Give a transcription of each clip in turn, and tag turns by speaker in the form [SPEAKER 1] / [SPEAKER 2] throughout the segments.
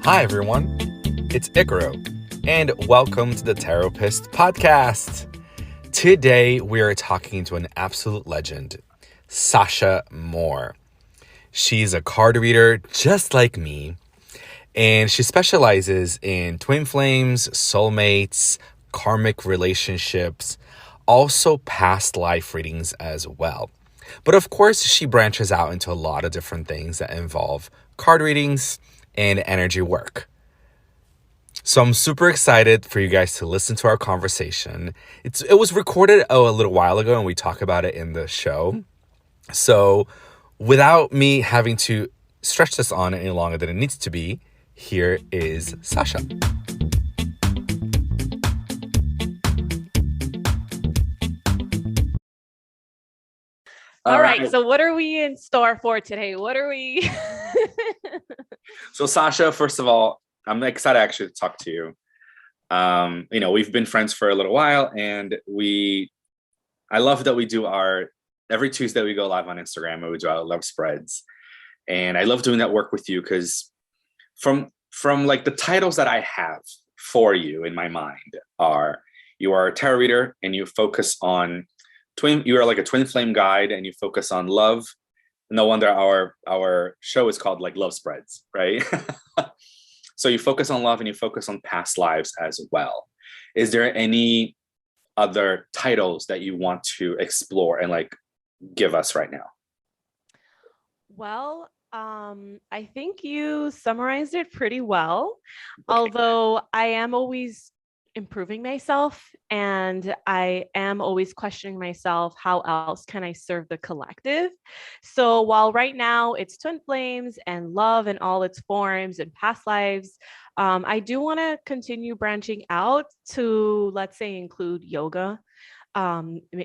[SPEAKER 1] Hi, everyone. It's Icaro, and welcome to the Therapist Podcast. Today, we are talking to an absolute legend, Sasha Moore. She's a card reader just like me, and she specializes in twin flames, soulmates, karmic relationships, also past life readings as well. But of course, she branches out into a lot of different things that involve card readings and energy work. So I'm super excited for you guys to listen to our conversation. It was recorded a little while ago, and we talk about it in the show. So without me having to stretch this on any longer than it needs to be, here is Sasha.
[SPEAKER 2] All right. So what are we in store for today? What are we?
[SPEAKER 1] So Sasha, first of all, I'm excited actually to talk to you. We've been friends for a little while, and I love that we do every Tuesday we go live on Instagram and we do our love spreads. And I love doing that work with you because from like the titles that I have for you in my mind are, you are a tarot reader and you focus on you are like a twin flame guide and you focus on love. No wonder our show is called like Love Spreads, right? So you focus on love and you focus on past lives as well. Is there any other titles that you want to explore and like give us right now?
[SPEAKER 2] Well, I think you summarized it pretty well,
[SPEAKER 1] Okay.
[SPEAKER 2] although I am always improving myself and I am always questioning myself, how else can I serve the collective? So while right now it's twin flames and love in all its forms and past lives, I do want to continue branching out to, let's say, include yoga,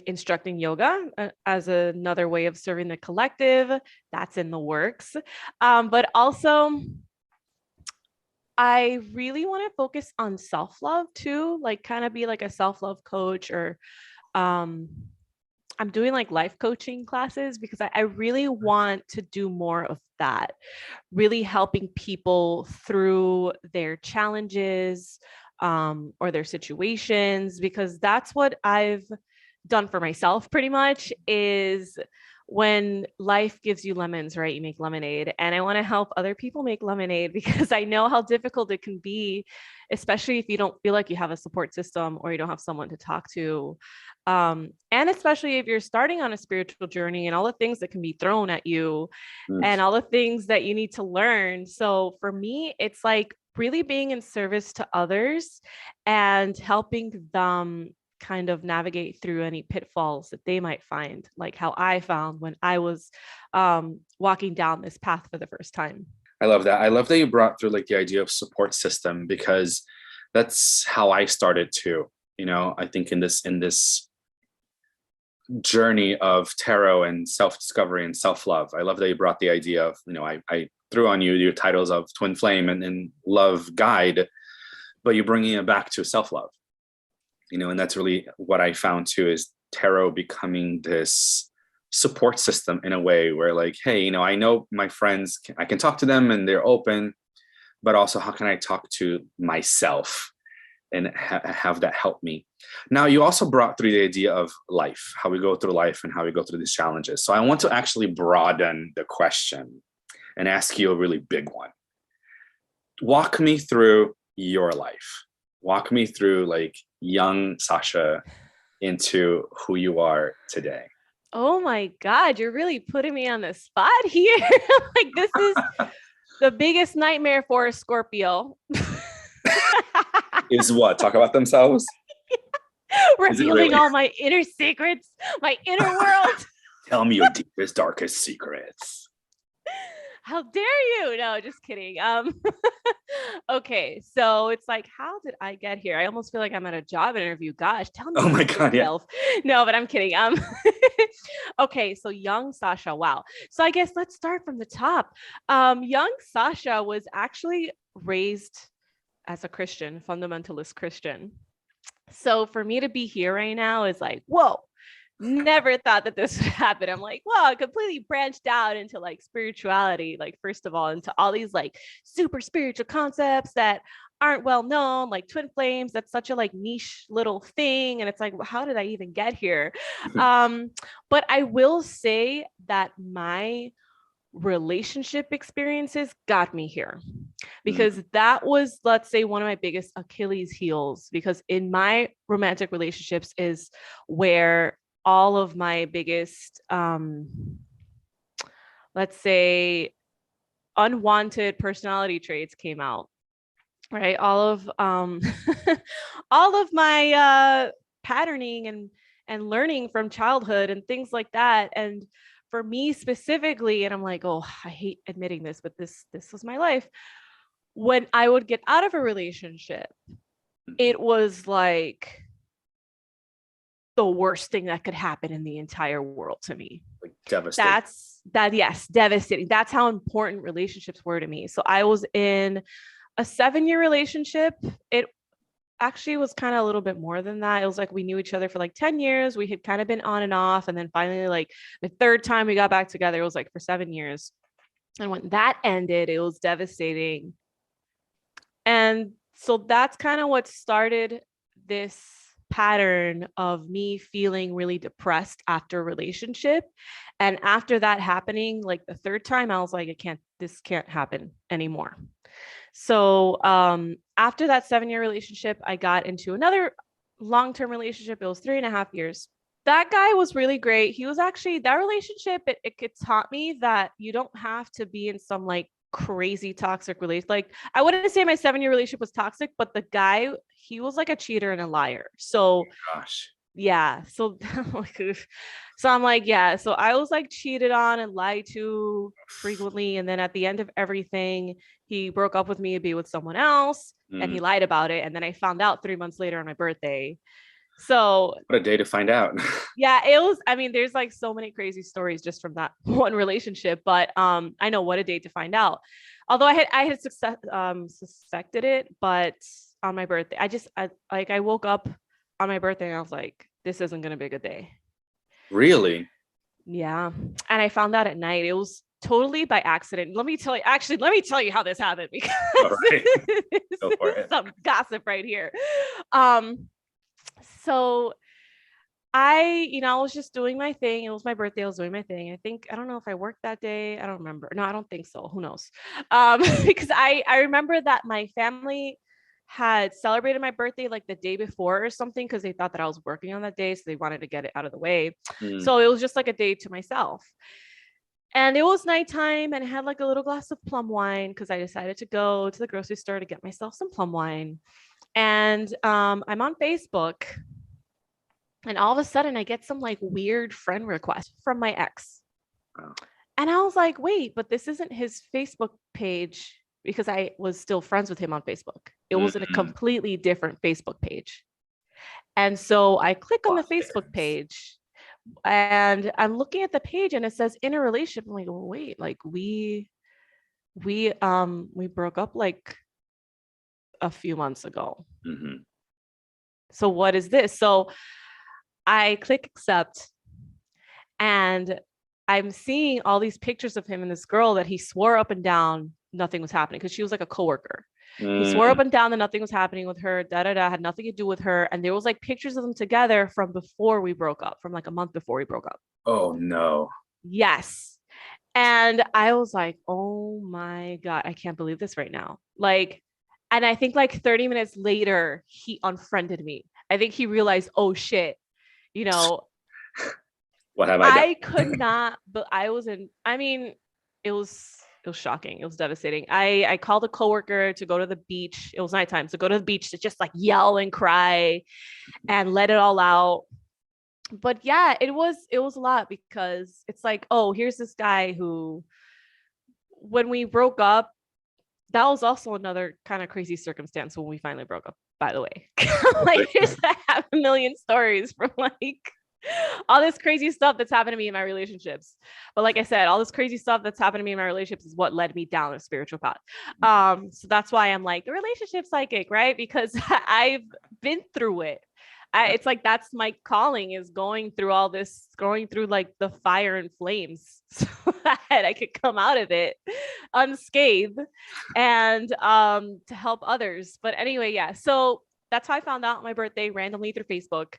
[SPEAKER 2] instructing yoga as another way of serving the collective. That's in the works. But also, I really want to focus on self-love too, like kind of be like a self-love coach, or I'm doing like life coaching classes because I really want to do more of that, really helping people through their challenges or their situations, because that's what I've done for myself pretty much, is when life gives you lemons, right? You make lemonade. And I want to help other people make lemonade because I know how difficult it can be, especially if you don't feel like you have a support system or you don't have someone to talk to. And especially if you're starting on a spiritual journey and all the things that can be thrown at you and all the things that you need to learn. So for me, it's like really being in service to others and helping them kind of navigate through any pitfalls that they might find, like how I found when I was walking down this path for the first time.
[SPEAKER 1] I love that. I love that you brought through like the idea of support system, because that's how I started too. I think in this journey of tarot and self-discovery and self-love, I love that you brought the idea of, I threw on you your titles of twin flame and love guide, but you're bringing it back to self-love. And that's really what I found too, is tarot becoming this support system in a way where like, hey, I know my friends, I can talk to them and they're open, but also how can I talk to myself and have that help me? Now, you also brought through the idea of life, how we go through life and how we go through these challenges. So I want to actually broaden the question and ask you a really big one. Walk me through your life. Walk me through like young Sasha into who you are today.
[SPEAKER 2] Oh my God, you're really putting me on the spot here. Like, this is the biggest nightmare for a Scorpio.
[SPEAKER 1] Is what? Talk about themselves?
[SPEAKER 2] Revealing all my inner secrets, my inner world.
[SPEAKER 1] Tell me your deepest, darkest secrets.
[SPEAKER 2] How dare you? No, just kidding. Okay, so it's like, how did I get here? I almost feel like I'm at a job interview. Gosh, tell me.
[SPEAKER 1] Oh my God,
[SPEAKER 2] yourself. Yeah. No, but I'm kidding. Okay, so young Sasha. Wow. So I guess let's start from the top. Young Sasha was actually raised as a Christian, fundamentalist Christian. So for me to be here right now is like, whoa, never thought that this would happen. I'm like, well, I completely branched out into like spirituality, like first of all, into all these like super spiritual concepts that aren't well known, like twin flames. That's such a like niche little thing. And it's like, well, how did I even get here? But I will say that my relationship experiences got me here because that was, let's say, one of my biggest Achilles heels, because in my romantic relationships is where all of my biggest let's say unwanted personality traits came out, right? All of all of my patterning and learning from childhood and things like that. And for me specifically, and I'm like, oh, I hate admitting this, but this was my life. When I would get out of a relationship, it was like the worst thing that could happen in the entire world to me.
[SPEAKER 3] Like devastating.
[SPEAKER 2] Yes, devastating. That's how important relationships were to me. So I was in a 7-year relationship. It actually was kind of a little bit more than that. It was like we knew each other for like 10 years. We had kind of been on and off. And then finally, like the third time we got back together, it was like for 7 years. And when that ended, it was devastating. And so that's kind of what started this pattern of me feeling really depressed after a relationship. And after that happening, like the third time, I was like, this can't happen anymore. So after that 7-year relationship, I got into another long-term relationship. It was 3.5 years. That guy was really great. He was actually, that relationship, it taught me that you don't have to be in some like crazy toxic relationship. Like I wouldn't say my 7-year relationship was toxic, but the guy, he was like a cheater and a liar. So
[SPEAKER 3] Gosh.
[SPEAKER 2] yeah. So so I'm like, yeah. So I was like cheated on and lied to frequently. And then at the end of everything, he broke up with me to be with someone else and he lied about it. And then I found out 3 months later on my birthday. So
[SPEAKER 3] what a day to find out.
[SPEAKER 2] Yeah, it was, I mean, there's like so many crazy stories just from that one relationship, but I know what a day to find out. Although I had suspected it, but on my birthday, I woke up on my birthday and I was like, this isn't going to be a good day.
[SPEAKER 3] Really?
[SPEAKER 2] Yeah. And I found out at night. It was totally by accident. Let me tell you how this happened, because
[SPEAKER 3] right. Go for it.
[SPEAKER 2] Some gossip right here. So I was just doing my thing. It was my birthday. I was doing my thing. I don't know if I worked that day. I don't remember. No, I don't think so. Who knows? Because I remember that my family had celebrated my birthday like the day before or something, because they thought that I was working on that day. So they wanted to get it out of the way. So it was just like a day to myself. And it was nighttime and I had like a little glass of plum wine because I decided to go to the grocery store to get myself some plum wine. And I'm on Facebook. And all of a sudden I get some like weird friend request from my ex.
[SPEAKER 3] Wow.
[SPEAKER 2] And I was like, wait, but this isn't his Facebook page, because I was still friends with him on Facebook. It was in a completely different Facebook page. And so I click on the Facebook page and I'm looking at the page and it says in a relationship. I'm like, oh, wait, like we broke up like a few months ago. So what is this? So I click accept and I'm seeing all these pictures of him and this girl that he swore up and down nothing was happening, because she was like a coworker. He swore up and down that nothing was happening with her, had nothing to do with her. And there was like pictures of them together from before we broke up, from like a month before we broke up.
[SPEAKER 3] Oh no.
[SPEAKER 2] Yes. And I was like, oh my God, I can't believe this right now. Like, and I think like 30 minutes later, he unfriended me. I think he realized, oh shit,
[SPEAKER 3] what have I done?
[SPEAKER 2] I could not, but it was shocking. It was devastating. I called a coworker to go to the beach. It was nighttime. So go to the beach to just like yell and cry and let it all out. But yeah, it was a lot, because it's like, oh, here's this guy who, when we broke up, that was also another kind of crazy circumstance when we finally broke up, by the way. Like, there's I have a million stories from like all this crazy stuff that's happened to me in my relationships. But like I said, all this crazy stuff that's happened to me in my relationships is what led me down a spiritual path. So that's why I'm like the relationship psychic, right? Because I've been through it. It's like that's my calling, is going through all this, going through like the fire and flames so that I could come out of it unscathed and to help others. But anyway, yeah. So that's how I found out my birthday randomly through Facebook.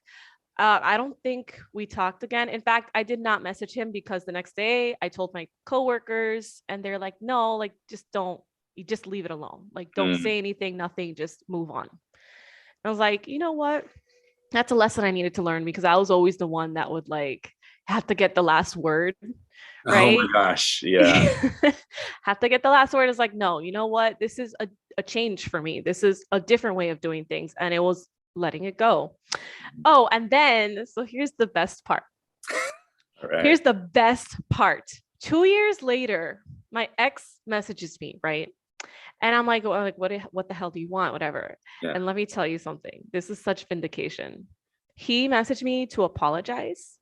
[SPEAKER 2] I don't think we talked again. In fact, I did not message him because the next day I told my coworkers and they're like, no, like you just leave it alone. Like, don't say anything, nothing, just move on. I was like, you know what? That's a lesson I needed to learn, because I was always the one that would like have to get the last word. Right.
[SPEAKER 3] Oh my gosh. Yeah.
[SPEAKER 2] Have to get the last word. Is like, no, you know what? This is a change for me. This is a different way of doing things. And it was letting it go. Oh, and then, so here's the best part.
[SPEAKER 3] All right.
[SPEAKER 2] Here's the best part. 2 years later, my ex messages me, right? And I'm like, well, what the hell do you want? Whatever.
[SPEAKER 3] Yeah.
[SPEAKER 2] And let me tell you something. This is such vindication. He messaged me to apologize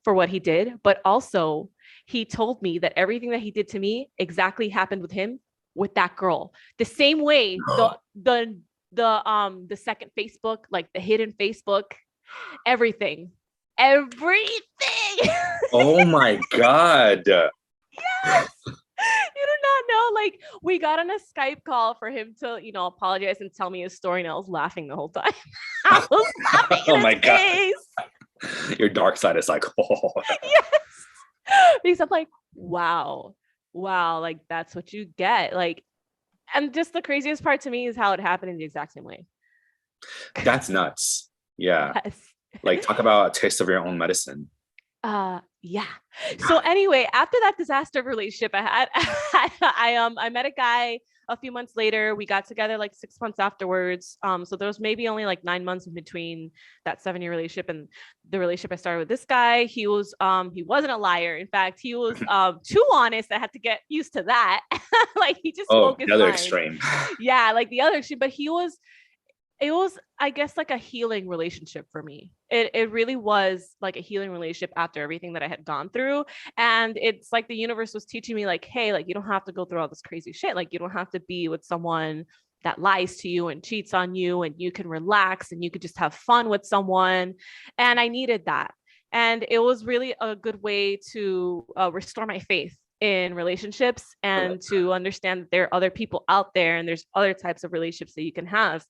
[SPEAKER 2] for what he did, but also he told me that everything that he did to me exactly happened with him, with that girl. The same way the second Facebook, like the hidden Facebook, everything.
[SPEAKER 3] Oh my God.
[SPEAKER 2] Yes. You do not know. Like, we got on a Skype call for him to, apologize and tell me his story, and I was laughing the whole time. I was laughing.
[SPEAKER 3] Oh my God.
[SPEAKER 2] Face.
[SPEAKER 3] Your dark side is like, oh.
[SPEAKER 2] Yes. Because I'm like, wow, like that's what you get. Like, and just the craziest part to me is how it happened in the exact same way.
[SPEAKER 3] That's nuts. Yeah.
[SPEAKER 2] Yes.
[SPEAKER 3] Like, talk about a taste of your own medicine.
[SPEAKER 2] Yeah. So anyway, after that disaster relationship I had, I met a guy a few months later. We got together like 6 months afterwards. So there was maybe only like 9 months in between that 7-year relationship and the relationship I started with this guy. He wasn't a liar. In fact, he was too honest. I had to get used to that. Like, he just spoke his
[SPEAKER 3] the other
[SPEAKER 2] mind.
[SPEAKER 3] extreme.
[SPEAKER 2] Yeah, like the other extreme. But it was, I guess, like a healing relationship for me. It really was like a healing relationship after everything that I had gone through. And it's like the universe was teaching me, like, hey, like, you don't have to go through all this crazy shit. Like, you don't have to be with someone that lies to you and cheats on you, and you can relax and you could just have fun with someone. And I needed that. And it was really a good way to restore my faith in relationships, and to understand that there are other people out there and there's other types of relationships that you can have.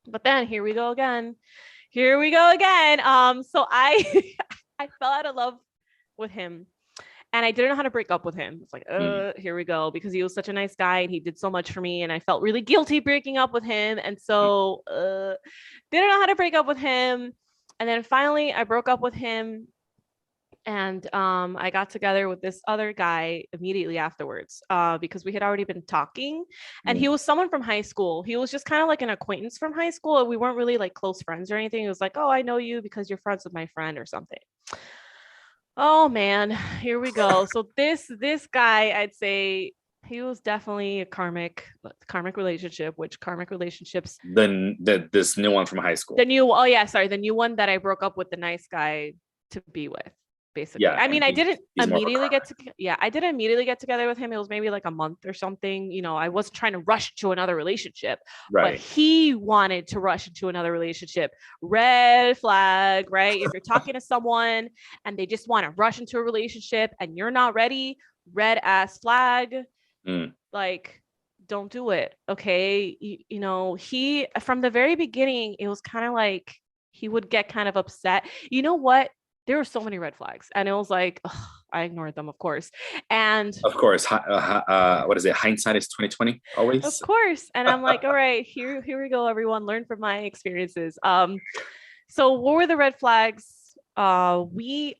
[SPEAKER 2] But then here we go again. So I I fell out of love with him, and I didn't know how to break up with him. It's like, here we go, because he was such a nice guy and he did so much for me, and I felt really guilty breaking up with him. And so didn't know how to break up with him. And then finally I broke up with him, and I got together with this other guy immediately afterwards, because we had already been talking, and he was someone from high school. He was just kind of like an acquaintance from high school, and we weren't really like close friends or anything. It was like, oh, I know you because you're friends with my friend or something. Oh man, here we go. So this guy, I'd say he was definitely a karmic relationship, which karmic relationships.
[SPEAKER 3] This new one from high school.
[SPEAKER 2] The new one that I broke up with the nice guy to be with. Basically.
[SPEAKER 3] Yeah,
[SPEAKER 2] I mean, I didn't immediately get together with him. It was maybe like a month or something. I wasn't trying to rush to another relationship,
[SPEAKER 3] right?
[SPEAKER 2] But he wanted to rush into another relationship. Red flag, right? If you're talking to someone and they just want to rush into a relationship and you're not ready, red ass flag. Like, don't do it. Okay. He, from the very beginning, it was kind of like he would get kind of upset. You know what? There were so many red flags, and it was like, I ignored them, of course. And
[SPEAKER 3] of course, what is it? Hindsight is 2020 always.
[SPEAKER 2] Of course. And I'm like, all right, here we go, everyone. Learn from my experiences. So what were the red flags? We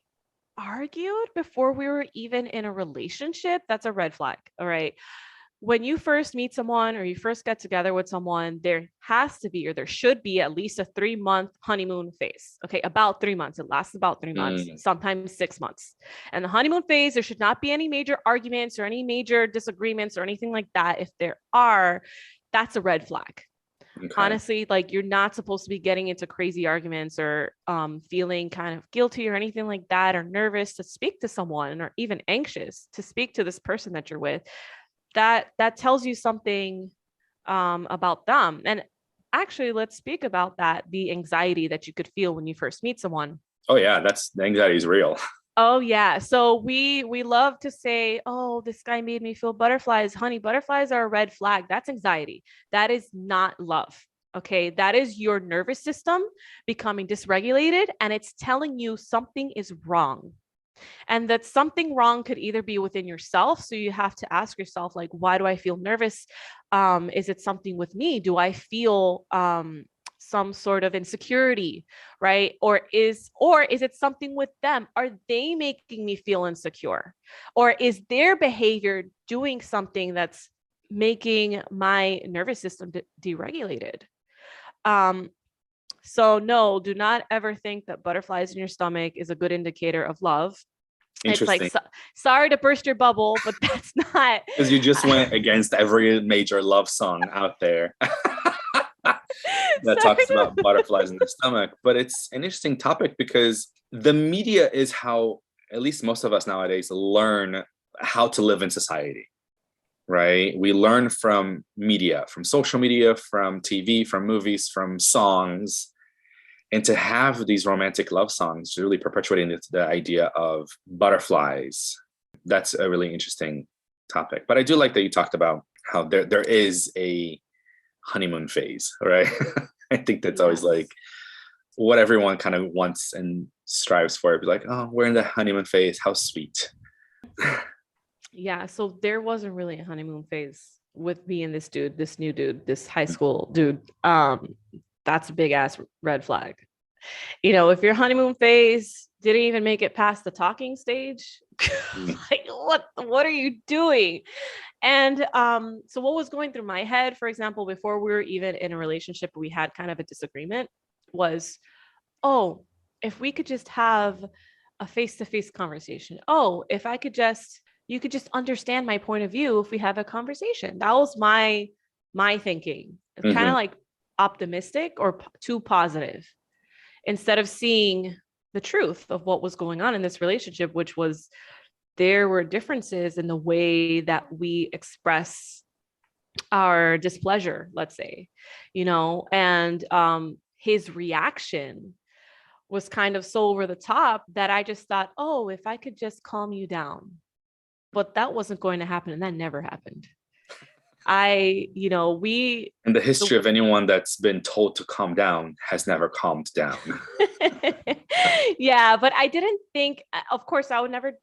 [SPEAKER 2] argued before we were even in a relationship. That's a red flag. All right. When you first meet someone or you first get together with someone, there has to be, or there should be, at least a 3-month honeymoon phase. Okay. About 3 months. It lasts about 3 months, sometimes 6 months. And the honeymoon phase, there should not be any major arguments or any major disagreements or anything like that. If there are, that's a red flag. Okay. Honestly, like, you're not supposed to be getting into crazy arguments or feeling kind of guilty or anything like that, or nervous to speak to someone, or even anxious to speak to this person that you're with. That tells you something about them. And actually, let's speak about that. The anxiety that you could feel when you first meet someone.
[SPEAKER 3] Oh yeah, the anxiety is real.
[SPEAKER 2] Oh yeah. So we love to say, oh, this guy made me feel butterflies. Honey, butterflies are a red flag. That's anxiety. That is not love. Okay. That is your nervous system becoming dysregulated, and it's telling you something is wrong. And that something wrong could either be within yourself. So you have to ask yourself, like, why do I feel nervous? Is it something with me? Do I feel some sort of insecurity, right? Or is it something with them? Are they making me feel insecure? Or is their behavior doing something that's making my nervous system deregulated? So no, do not ever think that butterflies in your stomach is a good indicator of love. It's like,
[SPEAKER 3] Interesting.
[SPEAKER 2] sorry to burst your bubble, but that's not.
[SPEAKER 3] Because you just went against every major love song out there that talks about butterflies in the stomach. But it's an interesting topic because the media is how, at least most of us nowadays, learn how to live in society, right? We learn from media, from social media, from TV, from movies, from songs. And to have these romantic love songs really perpetuating the idea of butterflies, that's a really interesting topic. But I do like that you talked about how there is a honeymoon phase, right? I think that's always like what everyone kind of wants and strives for. It'd be like, oh, we're in the honeymoon phase. How sweet.
[SPEAKER 2] Yeah. So there wasn't really a honeymoon phase with me and this dude, this new dude, this high school dude. That's a big ass red flag. You know, if your honeymoon phase didn't even make it past the talking stage, like what are you doing? And so what was going through my head, for example, before we were even in a relationship, we had kind of a disagreement was, oh, if we could just have a face-to-face conversation. Oh, if I could just, you could just understand my point of view if we have a conversation. That was my thinking. It's kind of like optimistic or too positive, instead of seeing the truth of what was going on in this relationship, which was there were differences in the way that we express our displeasure, let's say, you know, and his reaction was kind of so over the top that I just thought, oh, if I could just calm you down. But that wasn't going to happen, and that never happened. In
[SPEAKER 3] the history of anyone that's been told to calm down has never calmed down.
[SPEAKER 2] Yeah, but I didn't think, of course, I would never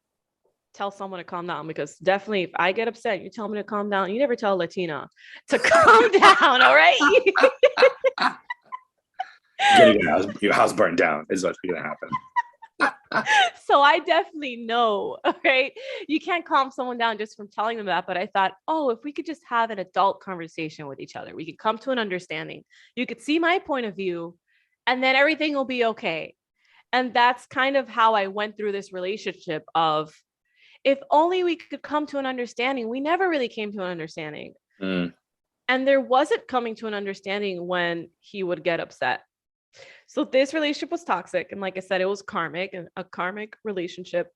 [SPEAKER 2] tell someone to calm down, because definitely if I get upset, you tell me to calm down. You never tell Latina to calm down, all right?
[SPEAKER 3] Getting your house burned down is what's going to happen.
[SPEAKER 2] So I definitely know, right? You can't calm someone down just from telling them that. But I thought, oh, if we could just have an adult conversation with each other, we could come to an understanding. You could see my point of view, and then everything will be okay. And that's kind of how I went through this relationship of, if only we could come to an understanding. We never really came to an understanding. And there wasn't coming to an understanding when he would get upset. So this relationship was toxic. And like I said, it was karmic. And a karmic relationship,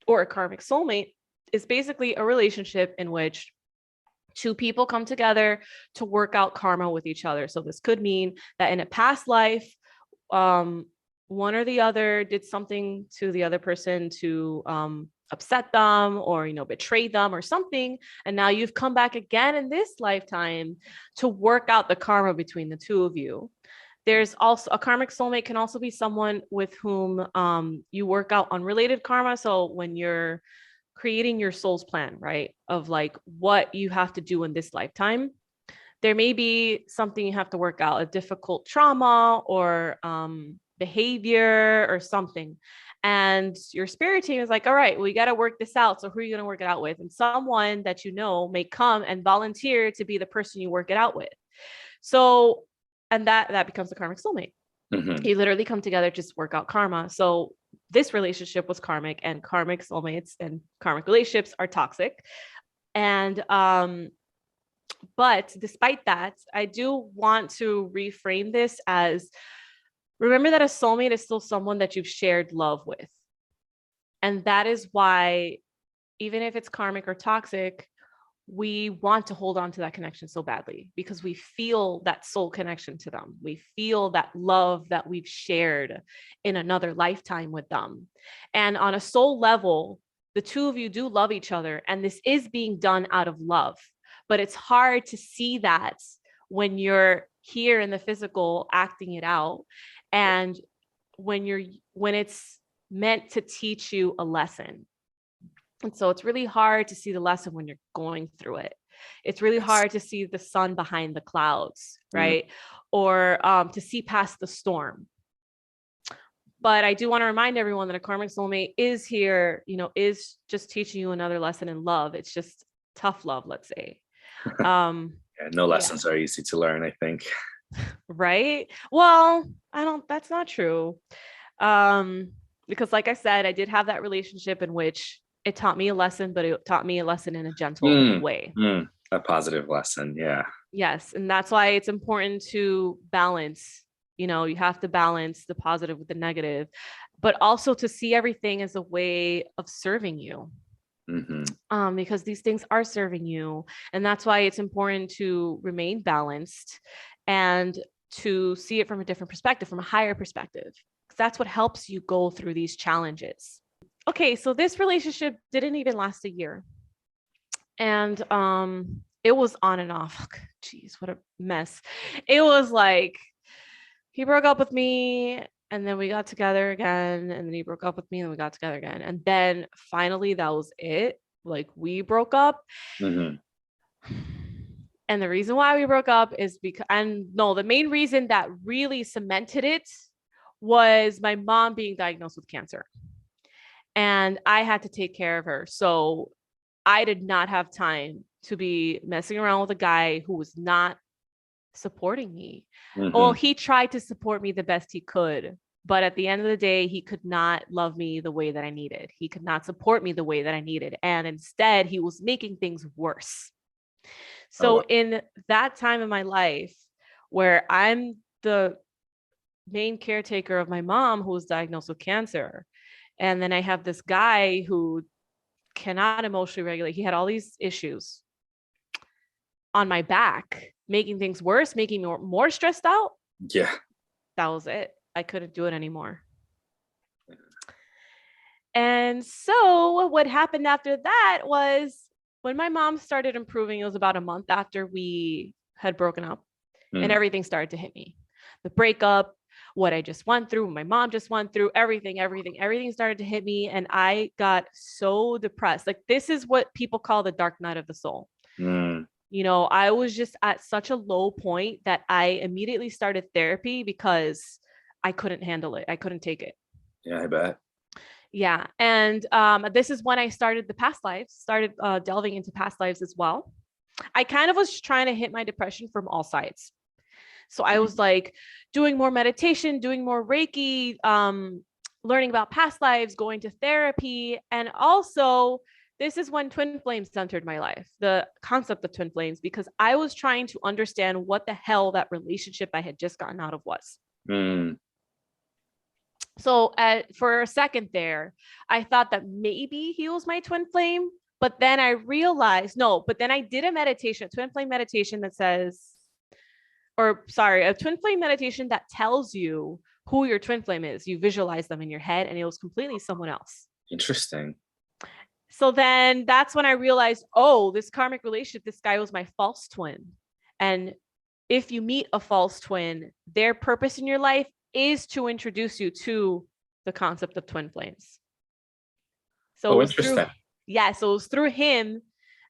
[SPEAKER 2] or a karmic soulmate, is basically a relationship in which two people come together to work out karma with each other. So this could mean that in a past life, one or the other did something to the other person to upset them, or, you know, betray them or something. And now you've come back again in this lifetime to work out the karma between the two of you. There's also a karmic soulmate can also be someone with whom you work out unrelated karma. So when you're creating your soul's plan, right, of like what you have to do in this lifetime, there may be something you have to work out, a difficult trauma or behavior or something. And your spirit team is like, all right, we got to work this out. So who are you going to work it out with? And someone that you know may come and volunteer to be the person you work it out with. So, and that becomes a karmic soulmate. You literally come together to just work out karma. So this relationship was karmic, and karmic soulmates and karmic relationships are toxic. And but despite that, I do want to reframe this as, remember that a soulmate is still someone that you've shared love with. And that is why, even if it's karmic or toxic, we want to hold on to that connection so badly because we feel that soul connection to them. We feel that love that we've shared in another lifetime with them. And on a soul level, the two of you do love each other, and this is being done out of love. But it's hard to see that when you're here in the physical acting it out, and when it's meant to teach you a lesson. And so it's really hard to see the lesson when you're going through it. It's really hard to see the sun behind the clouds, right? Or to see past the storm. But I do want to remind everyone that a karmic soulmate is here, is just teaching you another lesson in love. It's just tough love, let's say.
[SPEAKER 3] No lessons are easy to learn, I think.
[SPEAKER 2] Right? Well, that's not true. Because like I said, I did have that relationship in which it taught me a lesson, but it taught me a lesson in a gentle way.
[SPEAKER 3] A positive lesson. Yeah.
[SPEAKER 2] Yes. And that's why it's important to balance. You have to balance the positive with the negative, but also to see everything as a way of serving you. Because these things are serving you. And that's why it's important to remain balanced and to see it from a different perspective, from a higher perspective, because that's what helps you go through these challenges. Okay, so this relationship didn't even last a year. And it was on and off. Jeez, what a mess. It was like he broke up with me and then we got together again, and then he broke up with me and we got together again. And then finally that was it. Like, we broke up. And the reason why we broke up is the main reason that really cemented it was my mom being diagnosed with cancer. And I had to take care of her. So I did not have time to be messing around with a guy who was not supporting me. Well, he tried to support me the best he could, but at the end of the day, he could not love me the way that I needed. He could not support me the way that I needed. And instead, he was making things worse. So in that time in my life where I'm the main caretaker of my mom who was diagnosed with cancer, and then I have this guy who cannot emotionally regulate. He had all these issues on my back, making things worse, making me more stressed out.
[SPEAKER 3] Yeah.
[SPEAKER 2] That was it. I couldn't do it anymore. And so what happened after that was when my mom started improving, it was about a month after we had broken up, and everything started to hit me. The breakup, what I just went through, what my mom just went through, everything started to hit me. And I got so depressed. Like, this is what people call the dark night of the soul. I was just at such a low point that I immediately started therapy because I couldn't handle it. I couldn't take it.
[SPEAKER 3] Yeah, I bet.
[SPEAKER 2] Yeah. And this is when I started delving into past lives as well. I kind of was trying to hit my depression from all sides. So I was like doing more meditation, doing more Reiki, learning about past lives, going to therapy. And also, this is when twin flames entered my life, the concept of twin flames, because I was trying to understand what the hell that relationship I had just gotten out of was. So for a second there, I thought that maybe he was my twin flame, but then I realized no. But then I did a twin flame meditation that says, a twin flame meditation that tells you who your twin flame is. You visualize them in your head, and it was completely someone else.
[SPEAKER 3] Interesting.
[SPEAKER 2] So then that's when I realized, oh, this karmic relationship, this guy was my false twin. And if you meet a false twin, their purpose in your life is to introduce you to the concept of twin flames. So interesting. So it was through him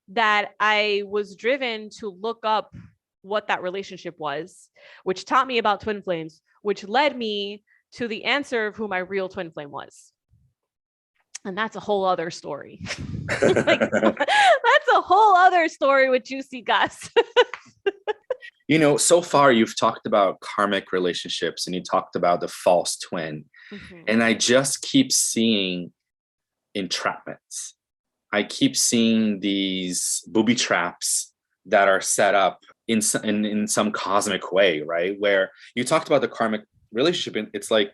[SPEAKER 2] that I was driven to look up what that relationship was, which taught me about twin flames, which led me to the answer of who my real twin flame was. And that's a whole other story. That's a whole other story with juicy Gus.
[SPEAKER 3] So far you've talked about karmic relationships and you talked about the false twin. And I just keep seeing entrapments. I keep seeing these booby traps that are set up in some cosmic way, right? Where you talked about the karmic relationship, and it's like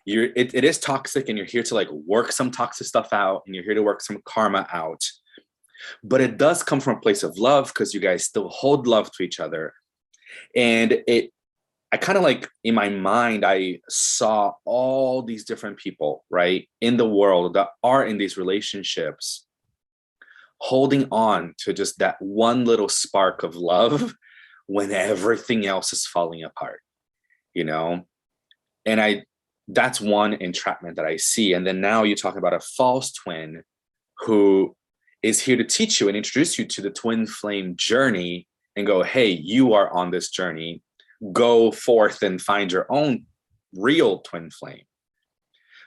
[SPEAKER 3] it is toxic, and you're here to like work some toxic stuff out, and you're here to work some karma out. But it does come from a place of love because you guys still hold love to each other. And I kind of like, in my mind, I saw all these different people, right, in the world that are in these relationships, holding on to just that one little spark of love when everything else is falling apart, you know? And that's one entrapment that I see. And then now you talk about a false twin who is here to teach you and introduce you to the twin flame journey and go, hey, you are on this journey. Go forth and find your own real twin flame.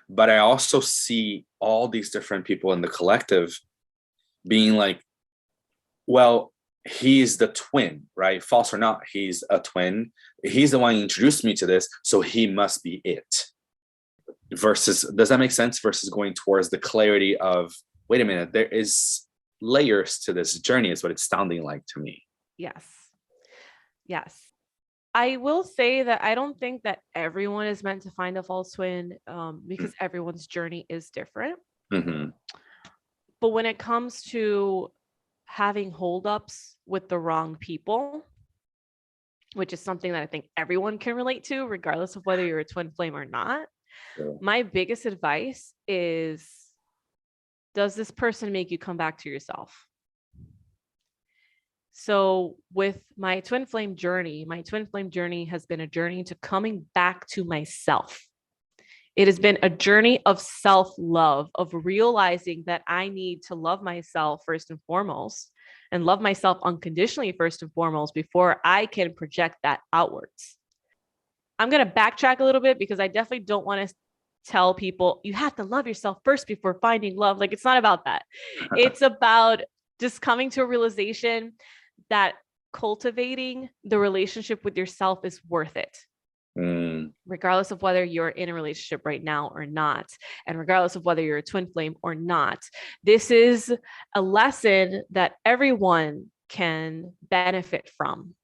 [SPEAKER 3] But I also see all these different people in the collective being like, well, he's the twin, right? False or not, he's a twin. He's the one who introduced me to this, so he must be it. Versus, does that make sense? Versus going towards the clarity of, wait a minute, there is layers to this journey, is what it's sounding like to me.
[SPEAKER 2] Yes. Yes. I will say that I don't think that everyone is meant to find a false twin, because everyone's journey is different.
[SPEAKER 3] Mm-hmm.
[SPEAKER 2] But when it comes to having holdups with the wrong people, which is something that I think everyone can relate to, regardless of whether you're a twin flame or not,
[SPEAKER 3] Sure.
[SPEAKER 2] my biggest advice is, does this person make you come back to yourself? So with my twin flame journey has been a journey to coming back to myself. It has been a journey of self-love, of realizing that I need to love myself first and foremost, and love myself unconditionally first and foremost before I can project that outwards. I'm going to backtrack a little bit because I definitely don't want to tell people you have to love yourself first before finding love. Like, it's not about that. It's about just coming to a realization that cultivating the relationship with yourself is worth it. Regardless of whether you're in a relationship right now or not, and regardless of whether you're a twin flame or not, this is a lesson that everyone can benefit from.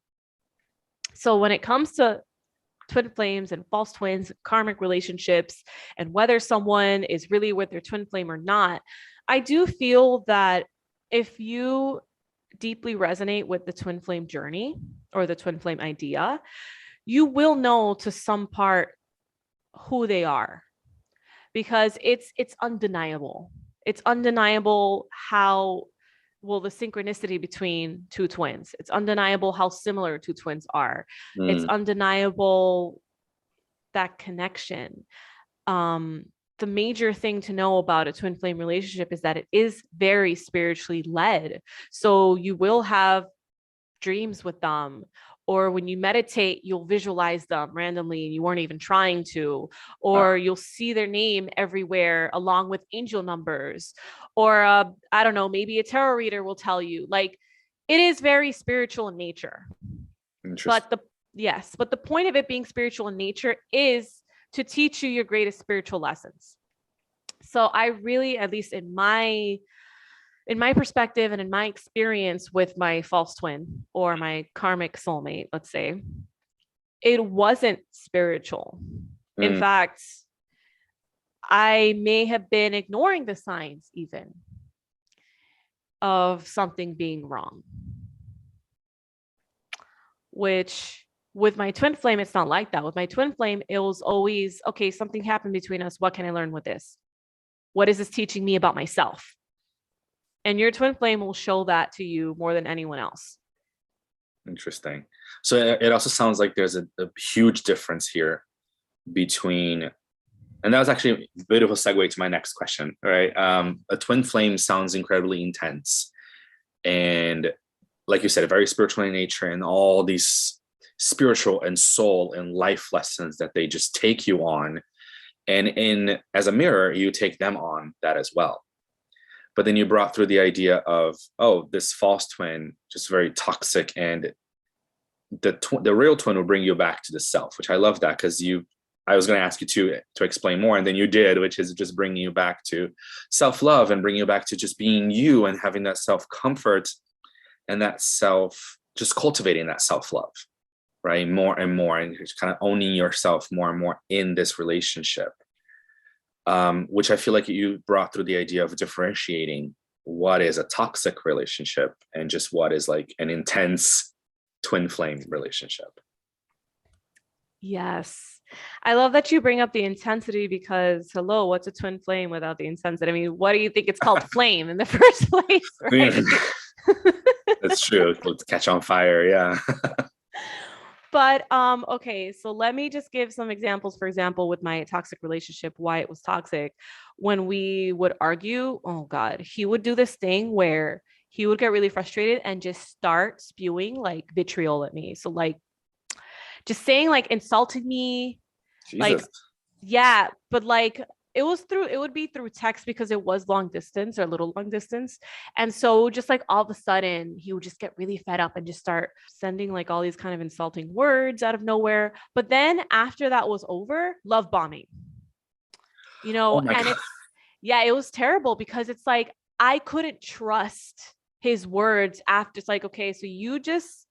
[SPEAKER 2] So when it comes to twin flames and false twins, karmic relationships, and whether someone is really with their twin flame or not, I do feel that if you deeply resonate with the twin flame journey or the twin flame idea, you will know to some part who they are, because it's undeniable. It's undeniable how, well, the synchronicity between two twins. It's undeniable how similar two twins are. It's undeniable that connection. The major thing to know about a twin flame relationship is that it is very spiritually led. So you will have dreams with them, or when you meditate, you'll visualize them randomly and you weren't even trying to, or you'll see their name everywhere along with angel numbers, or I don't know, maybe a tarot reader will tell you. Like, it is very spiritual in nature. But the point of it being spiritual in nature is to teach you your greatest spiritual lessons. So I really, at least in my perspective and in my experience with my false twin or my karmic soulmate, let's say, it wasn't spiritual. In fact, I may have been ignoring the signs even of something being wrong, which with my twin flame, it's not like that. With my twin flame, it was always, okay, something happened between us. What can I learn with this? What is this teaching me about myself? And your twin flame will show that to you more than anyone else.
[SPEAKER 3] Interesting. So it also sounds like there's a huge difference here between, and that was actually a beautiful segue to my next question, right? A twin flame sounds incredibly intense. And like you said, very spiritual in nature, and all these spiritual and soul and life lessons that they just take you on. And as a mirror, you take them on that as well. But then you brought through the idea of, oh, this false twin, just very toxic, and the real twin will bring you back to the self, which I love that, because I was going to ask you to explain more, and then you did, which is just bringing you back to self-love and bringing you back to just being you and having that self-comfort and that just cultivating that self-love, right? More and more, and just kind of owning yourself more and more in this relationship. Which I feel like you brought through the idea of differentiating what is a toxic relationship and just what is like an intense twin flame relationship.
[SPEAKER 2] Yes. I love that you bring up the intensity because hello, what's a twin flame without the intensity? I mean, what do you think it's called flame in the first place? Right.
[SPEAKER 3] That's true. Let's catch on fire. Yeah.
[SPEAKER 2] But okay, so let me just give some examples. For example, with my toxic relationship, why it was toxic. When we would argue, oh God, he would do this thing where he would get really frustrated and just start spewing like vitriol at me. So like just saying like insulting me, like
[SPEAKER 3] Jesus.
[SPEAKER 2] yeah, but like it would be through text because it was long distance or a little long distance. And so just like all of a sudden he would just get really fed up and just start sending like all these kind of insulting words out of nowhere. But then after that was over, love bombing,
[SPEAKER 3] Oh my
[SPEAKER 2] and
[SPEAKER 3] God.
[SPEAKER 2] it was terrible because it's like I couldn't trust his words after. It's like, okay, so you just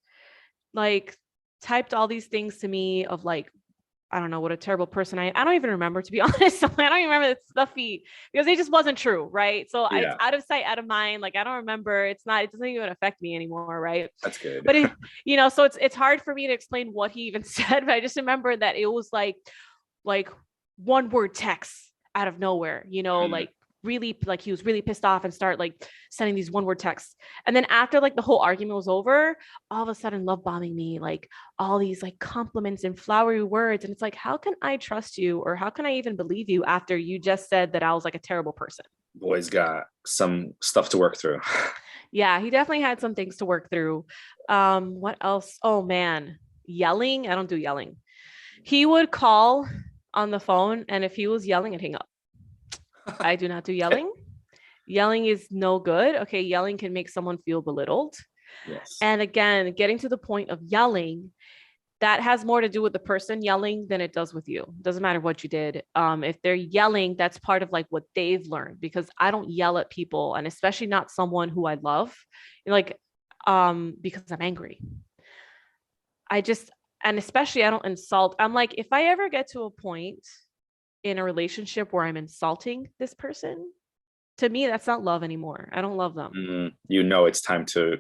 [SPEAKER 2] like typed all these things to me of like, I don't know what a terrible person I don't even remember, to be honest. I don't even remember the stuffy because it just wasn't true. Right. So it's out of sight, out of mind. Like, I don't remember. It doesn't even affect me anymore. Right.
[SPEAKER 3] That's good.
[SPEAKER 2] But so it's hard for me to explain what he even said, but I just remember that it was like one word text out of nowhere, like really like he was really pissed off and start like sending these one word texts. And then after like the whole argument was over, all of a sudden love bombing me, like all these like compliments and flowery words. And it's like, how can I trust you? Or how can I even believe you after you just said that I was like a terrible person?
[SPEAKER 3] Boy's got some stuff to work through.
[SPEAKER 2] Yeah, he definitely had some things to work through. What else? Oh man, yelling. I don't do yelling. He would call on the phone, and if he was yelling, I'd hang up. I do not do yelling. Yelling is no good. Okay, yelling can make someone feel belittled.
[SPEAKER 3] Yes.
[SPEAKER 2] And again, getting to the point of yelling, that has more to do with the person yelling than it does with you. Doesn't matter what you did. If they're yelling, that's part of like what they've learned, because I don't yell at people, and especially not someone who I love, because I'm angry. And especially I don't insult. I'm like, if I ever get to a point in a relationship where I'm insulting this person, to me, that's not love anymore. I don't love them.
[SPEAKER 3] It's time to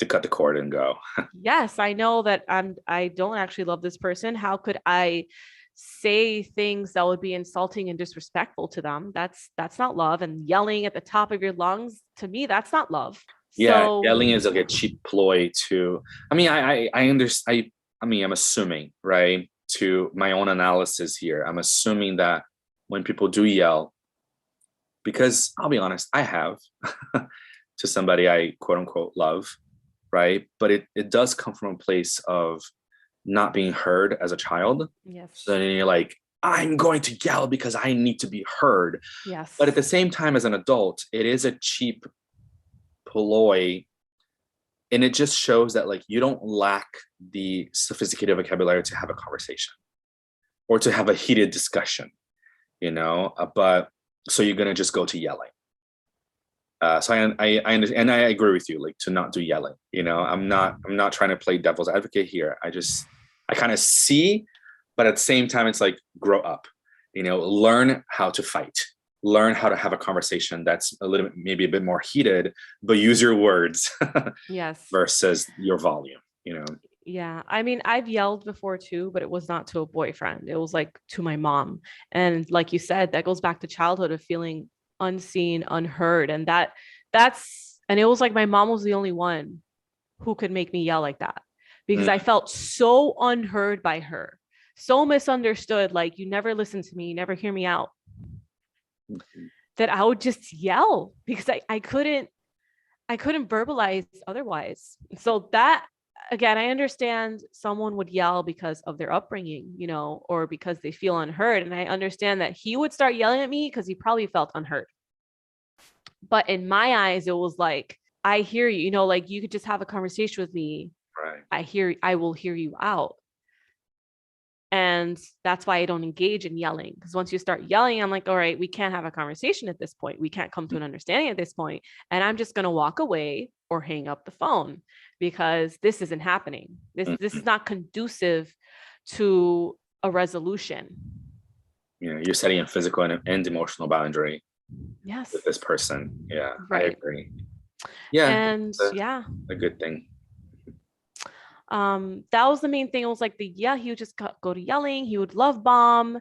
[SPEAKER 3] cut the cord and go.
[SPEAKER 2] Yes, I know that I don't actually love this person. How could I say things that would be insulting and disrespectful to them? That's not love. And yelling at the top of your lungs, to me, that's not love.
[SPEAKER 3] Yeah,
[SPEAKER 2] So,
[SPEAKER 3] yelling is like a cheap ploy to. I mean, I understand. I mean, I'm assuming, right? To my own analysis here, I'm assuming that when people do yell, because I'll be honest, I have to somebody I quote unquote love, right? But it does come from a place of not being heard as a child.
[SPEAKER 2] yes.
[SPEAKER 3] So then you're like, I'm going to yell because I need to be heard.
[SPEAKER 2] Yes.
[SPEAKER 3] But at the same time, as an adult, it is a cheap ploy. And it just shows that like you don't lack the sophisticated vocabulary to have a conversation or to have a heated discussion, but so you're going to just go to yelling. So I understand, and I agree with you, like to not do yelling. I'm not trying to play devil's advocate here. I kind of see, but at the same time, it's like grow up. Learn how to fight. Learn how to have a conversation that's a little bit, maybe a bit more heated, but use your words.
[SPEAKER 2] Yes.
[SPEAKER 3] Versus your volume.
[SPEAKER 2] Yeah. I mean, I've yelled before too, but it was not to a boyfriend. It was like to my mom. And like you said, that goes back to childhood of feeling unseen, unheard. And and it was like my mom was the only one who could make me yell like that, because I felt so unheard by her, so misunderstood. Like, you never listen to me, you never hear me out, that I would just yell because I couldn't verbalize otherwise. So that, again, I understand someone would yell because of their upbringing, or because they feel unheard. And I understand that he would start yelling at me because he probably felt unheard. But in my eyes, it was like, I hear you, like you could just have a conversation with me.
[SPEAKER 3] Right.
[SPEAKER 2] I will hear you out. And that's why I don't engage in yelling. Because once you start yelling, I'm like, all right, we can't have a conversation at this point. We can't come to an understanding at this point. And I'm just going to walk away or hang up the phone, because this isn't happening. This is not conducive to a resolution.
[SPEAKER 3] You're setting a physical and emotional boundary.
[SPEAKER 2] Yes.
[SPEAKER 3] this person. Yeah, I
[SPEAKER 2] Right.
[SPEAKER 3] agree. Yeah,
[SPEAKER 2] And
[SPEAKER 3] it's
[SPEAKER 2] yeah,
[SPEAKER 3] a good thing.
[SPEAKER 2] that was the main thing. It was like he would just go to yelling. He would love bomb.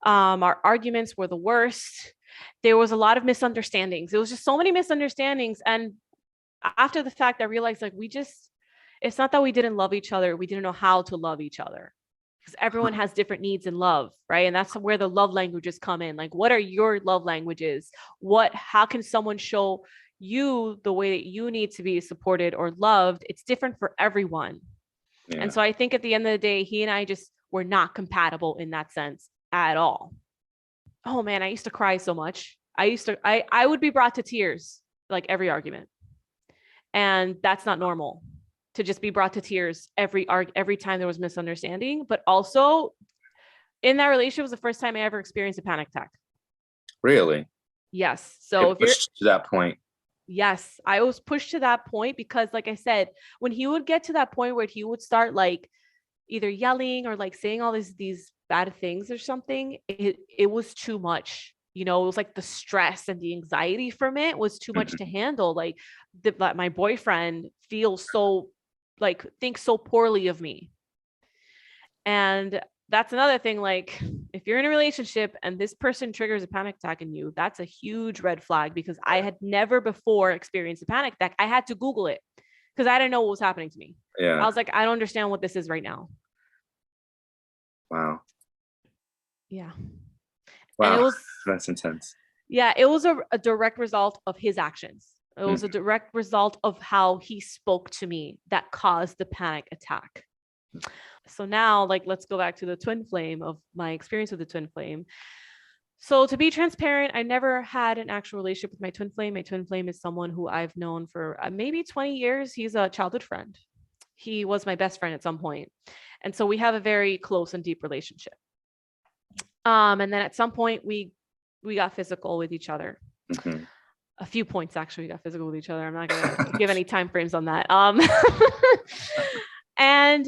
[SPEAKER 2] Our arguments were the worst. There was a lot of misunderstandings. It was just so many misunderstandings. And after the fact, I realized like it's not that we didn't love each other. We didn't know how to love each other, because everyone has different needs in love, right? And that's where the love languages come in. Like, what are your love languages? How can someone show you the way that you need to be supported or loved? It's different for everyone.
[SPEAKER 3] Yeah.
[SPEAKER 2] And so I think at the end of the day, he and I just were not compatible in that sense at all. Oh man, I used to cry so much. I would be brought to tears like every argument. And that's not normal, to just be brought to tears every time there was misunderstanding. But also in that relationship was the first time I ever experienced a panic attack.
[SPEAKER 3] Really?
[SPEAKER 2] Yes. So
[SPEAKER 3] It pushed to that point.
[SPEAKER 2] Yes, I was pushed to that point because, like I said, when he would get to that point where he would start like either yelling or like saying all these bad things or something, it was too much. You know, it was like the stress and the anxiety from it was too much to handle. Like my boyfriend feels so like thinks so poorly of me. And that's another thing. Like, if you're in a relationship and this person triggers a panic attack in you, that's a huge red flag, because I had never before experienced a panic attack. I had to Google it because I didn't know what was happening to me.
[SPEAKER 3] Yeah.
[SPEAKER 2] I was like, I don't understand what this is right now.
[SPEAKER 3] Wow.
[SPEAKER 2] Yeah.
[SPEAKER 3] Wow.
[SPEAKER 2] And it was,
[SPEAKER 3] that's intense.
[SPEAKER 2] yeah, it was a direct result of his actions. It was a direct result of how he spoke to me that caused the panic attack. So now, like, let's go back to the twin flame, of my experience with the twin flame. So to be transparent, I never had an actual relationship with my twin flame. My twin flame is someone who I've known for maybe 20 years. He's a childhood friend. He was my best friend at some point. And so we have a very close and deep relationship. And then at some point we got physical with each other.
[SPEAKER 3] Mm-hmm.
[SPEAKER 2] A few points, actually, we got physical with each other. I'm not going to give any time frames on that. And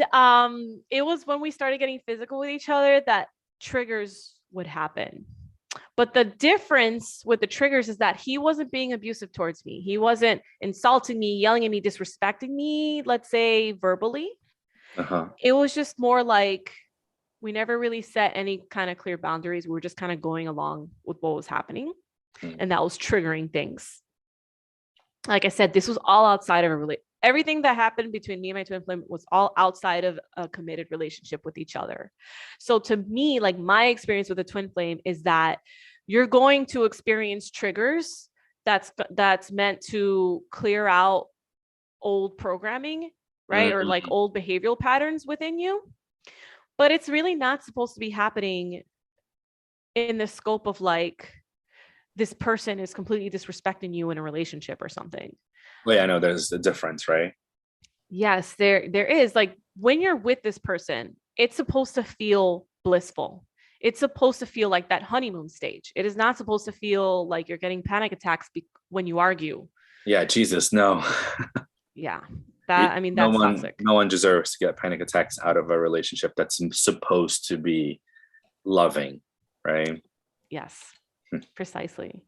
[SPEAKER 2] it was when we started getting physical with each other that triggers would happen. But the difference with the triggers is that he wasn't being abusive towards me. He wasn't insulting me, yelling at me, disrespecting me, let's say verbally.
[SPEAKER 3] Uh-huh.
[SPEAKER 2] It was just more like we never really set any kind of clear boundaries. We were just kind of going along with what was happening. And that was triggering things. Like I said, this was all outside of a relationship. Everything that happened between me and my twin flame was all outside of a committed relationship with each other. So to me, like, my experience with a twin flame is that you're going to experience triggers that's meant to clear out old programming, right? Or like old behavioral patterns within you. But it's really not supposed to be happening in the scope of like, this person is completely disrespecting you in a relationship or something.
[SPEAKER 3] Well, yeah, I know there's a difference, right?
[SPEAKER 2] Yes, there is. Like, when you're with this person, it's supposed to feel blissful. It's supposed to feel like that honeymoon stage. It is not supposed to feel like you're getting panic attacks when you argue.
[SPEAKER 3] Yeah, Jesus, no.
[SPEAKER 2] Yeah, that's toxic.
[SPEAKER 3] No one deserves to get panic attacks out of a relationship that's supposed to be loving, right?
[SPEAKER 2] Yes. Precisely.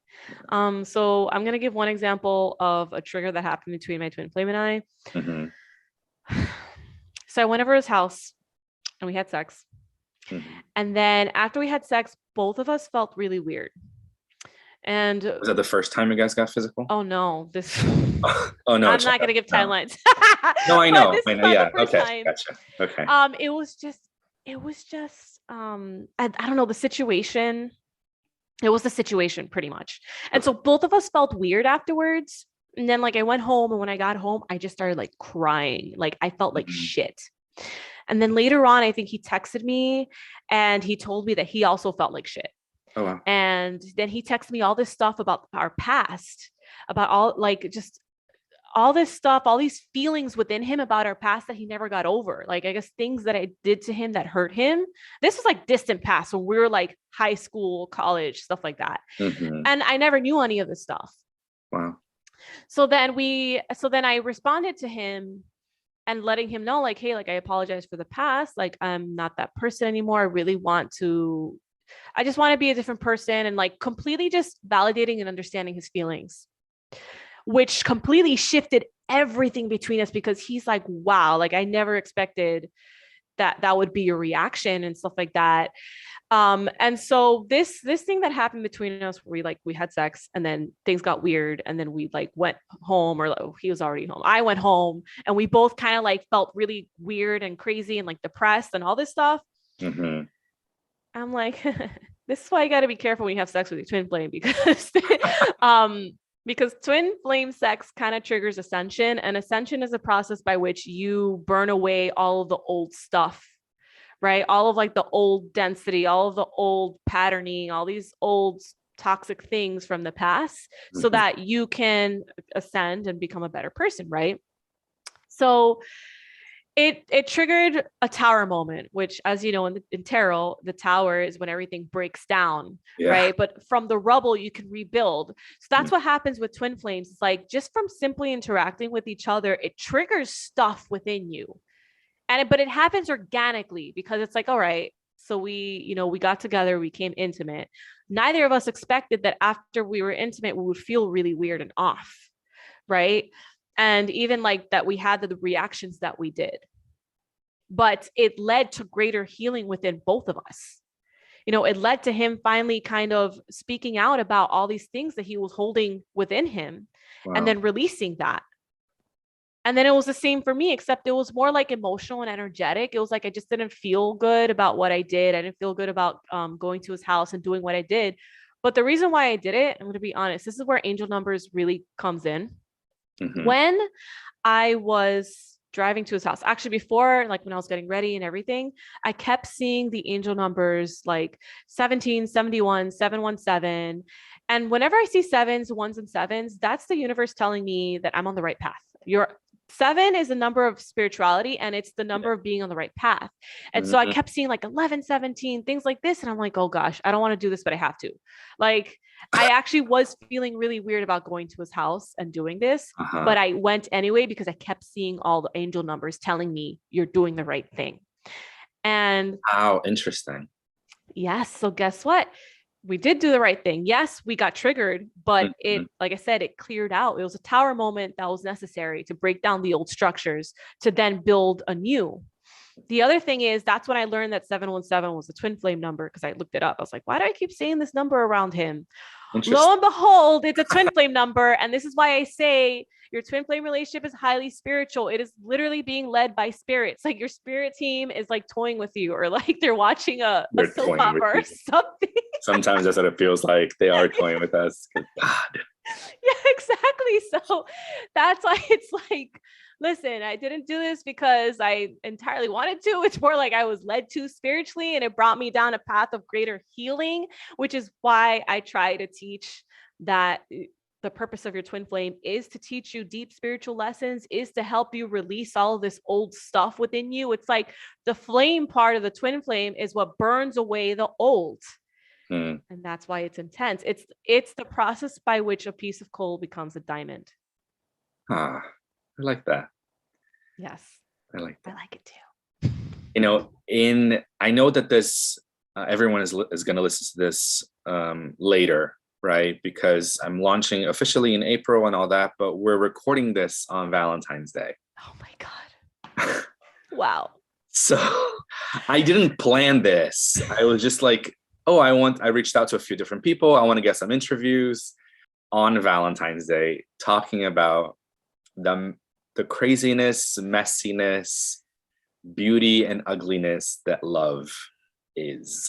[SPEAKER 2] So I'm going to give one example of a trigger that happened between my twin flame and I. Mm-hmm. So I went over his house and we had sex. Mm-hmm. And then after we had sex, both of us felt really weird. And
[SPEAKER 3] was that the first time you guys got physical?
[SPEAKER 2] Oh no,
[SPEAKER 3] oh no,
[SPEAKER 2] I'm not going to give timelines.
[SPEAKER 3] No, I know.
[SPEAKER 2] Yeah. Okay.
[SPEAKER 3] Gotcha. Okay.
[SPEAKER 2] It was just I don't know, the situation. It was the situation pretty much. And so both of us felt weird afterwards. And then like I went home, and when I got home, I just started like crying. Like I felt like shit. And then later on, I think he texted me and he told me that he also felt like shit.
[SPEAKER 3] Oh, wow.
[SPEAKER 2] And then he texted me all this stuff about our past, about all like just all this stuff, all these feelings within him about our past that he never got over. Like, I guess things that I did to him that hurt him. This was like distant past. So we were like high school, college, stuff like that. Mm-hmm. And I never knew any of this stuff.
[SPEAKER 3] Wow.
[SPEAKER 2] So then I responded to him and letting him know like, hey, like, I apologize for the past. Like, I'm not that person anymore. I really want to I just want to be a different person, and like completely just validating and understanding his feelings, which completely shifted everything between us, because he's like, wow, like I never expected that would be your reaction and stuff like that. And so this thing that happened between us, where we had sex and then things got weird, and then we like went home, or like, he was already home, I went home, and we both kind of like felt really weird and crazy and like depressed and all this stuff.
[SPEAKER 3] Mm-hmm.
[SPEAKER 2] I'm like, this is why you got to be careful when you have sex with your twin flame, because twin flame sex kind of triggers ascension, and ascension is a process by which you burn away all of the old stuff, right? All of like the old density, all of the old patterning, all these old toxic things from the past, so that you can ascend and become a better person, right? So it triggered a tower moment, which, as you know, in tarot, the tower is when everything breaks down, right? But from the rubble, you can rebuild. So that's what happens with twin flames. It's like, just from simply interacting with each other, it triggers stuff within you. But it happens organically, because it's like, all right, so we got together, we became intimate. Neither of us expected that after we were intimate, we would feel really weird and off, right? And even like that, we had the reactions that we did, but it led to greater healing within both of us. It led to him finally kind of speaking out about all these things that he was holding within him. Wow. And then releasing that. And then it was the same for me, except it was more like emotional and energetic. It was like, I just didn't feel good about what I did. I didn't feel good about going to his house and doing what I did. But the reason why I did it, I'm going to be honest, this is where angel numbers really comes in. Mm-hmm. When I was driving to his house, actually before, like when I was getting ready and everything, I kept seeing the angel numbers like 17, 71, 717. And whenever I see sevens, ones, and sevens, that's the universe telling me that I'm on the right path. 7 is a number of spirituality, and it's the number of being on the right path. And so I kept seeing like 11, 17, things like this. And I'm like, oh gosh, I don't want to do this, but I have to. Like, I actually was feeling really weird about going to his house and doing this, but I went anyway, because I kept seeing all the angel numbers telling me you're doing the right thing. And
[SPEAKER 3] wow, interesting.
[SPEAKER 2] Yes. So guess what? We did do the right thing. Yes, we got triggered, but it, like I said, it cleared out. It was a tower moment that was necessary to break down the old structures to then build anew. The other thing is, that's when I learned that 717 was a twin flame number, because I looked it up. I was like, why do I keep saying this number around him? Lo and behold, it's a twin flame number. And this is why I say your twin flame relationship is highly spiritual. It is literally being led by spirits. Like, your spirit team is like toying with you, or like they're watching a soap opera or something.
[SPEAKER 3] Sometimes that's what it feels like. They are toying with us. God.
[SPEAKER 2] Yeah, exactly. So that's why it's like, listen, I didn't do this because I entirely wanted to. It's more like I was led to spiritually, and it brought me down a path of greater healing, which is why I try to teach that the purpose of your twin flame is to teach you deep spiritual lessons, is to help you release all of this old stuff within you. It's like the flame part of the twin flame is what burns away the old. And that's why it's intense. It's the process by which a piece of coal becomes a diamond.
[SPEAKER 3] I like that.
[SPEAKER 2] Yes.
[SPEAKER 3] I like that.
[SPEAKER 2] I like it too.
[SPEAKER 3] I know that this, everyone is going to listen to this later, right? Because I'm launching officially in April and all that, but we're recording this on Valentine's Day.
[SPEAKER 2] Oh my God. Wow.
[SPEAKER 3] So I didn't plan this. I was just like, I reached out to a few different people. I want to get some interviews on Valentine's Day, talking about the craziness, messiness, beauty, and ugliness that love is.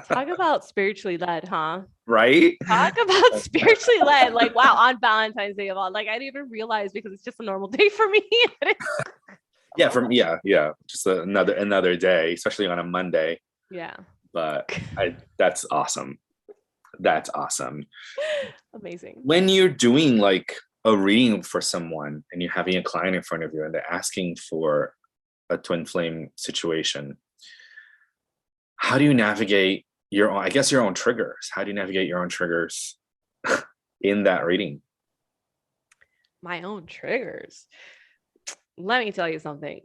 [SPEAKER 2] Talk about spiritually led, huh?
[SPEAKER 3] Right?
[SPEAKER 2] Talk about spiritually led. Like, wow, on Valentine's Day of all, like, I didn't even realize, because it's just a normal day for me.
[SPEAKER 3] Yeah. Just another day, especially on a Monday.
[SPEAKER 2] Yeah.
[SPEAKER 3] But that's awesome. That's awesome.
[SPEAKER 2] Amazing.
[SPEAKER 3] When you're doing like a reading for someone, and you're having a client in front of you, and they're asking for a twin flame situation, how do you navigate your own triggers? How do you navigate your own triggers in that reading?
[SPEAKER 2] My own triggers. Let me tell you something.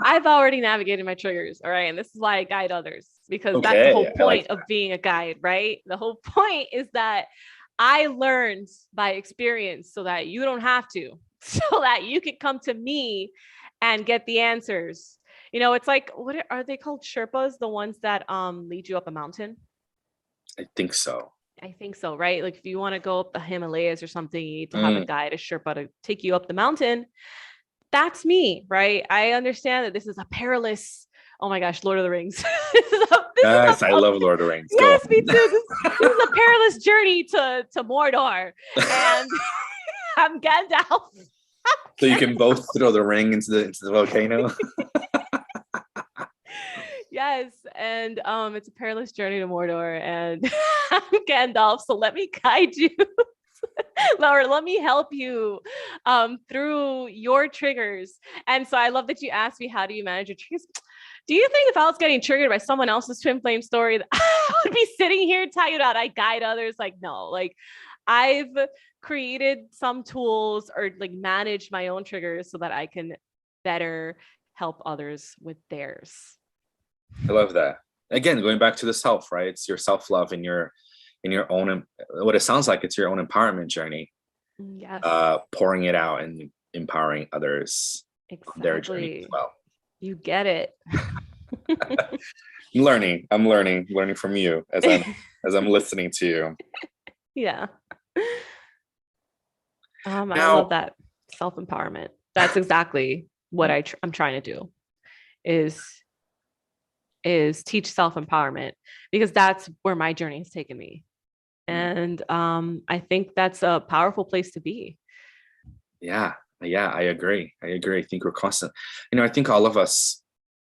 [SPEAKER 2] I've already navigated my triggers. All right. And this is why I guide others. because that's the whole
[SPEAKER 3] I like
[SPEAKER 2] point of being a guide, right? The whole point is that I learned by experience so that you don't have to, so that you could come to me and get the answers. It's like, what are they called? Sherpas, the ones that lead you up a mountain?
[SPEAKER 3] I think so.
[SPEAKER 2] I think so, right? Like if you want to go up the Himalayas or something, you need to have a guide, a Sherpa to take you up the mountain. That's me, right? I understand that this is a perilous, oh my gosh, Lord of the Rings.
[SPEAKER 3] Yes, I love Lord of the Rings.
[SPEAKER 2] Yes, me too. This is a perilous journey to Mordor. And I'm Gandalf.
[SPEAKER 3] So you can both throw the ring into the volcano.
[SPEAKER 2] Yes, and it's a perilous journey to Mordor, and I'm Gandalf. So let me guide you, Laura. Let me help you through your triggers. And so I love that you asked me, how do you manage your triggers? Do you think if I was getting triggered by someone else's twin flame story, that I would be sitting here telling you that I guide others? Like, no, like I've created some tools or like managed my own triggers so that I can better help others with theirs.
[SPEAKER 3] I love that. Again, going back to the self, right? It's your self-love in your own, what it sounds like, it's your own empowerment journey.
[SPEAKER 2] Yes.
[SPEAKER 3] Pouring it out and empowering others on their journey as well.
[SPEAKER 2] You get it.
[SPEAKER 3] I'm learning from you as I'm listening to you.
[SPEAKER 2] Yeah. I love that self-empowerment. That's exactly what I'm trying to do is teach self-empowerment, because that's where my journey has taken me. And I think that's a powerful place to be.
[SPEAKER 3] Yeah, I agree. I think we're constant. I think all of us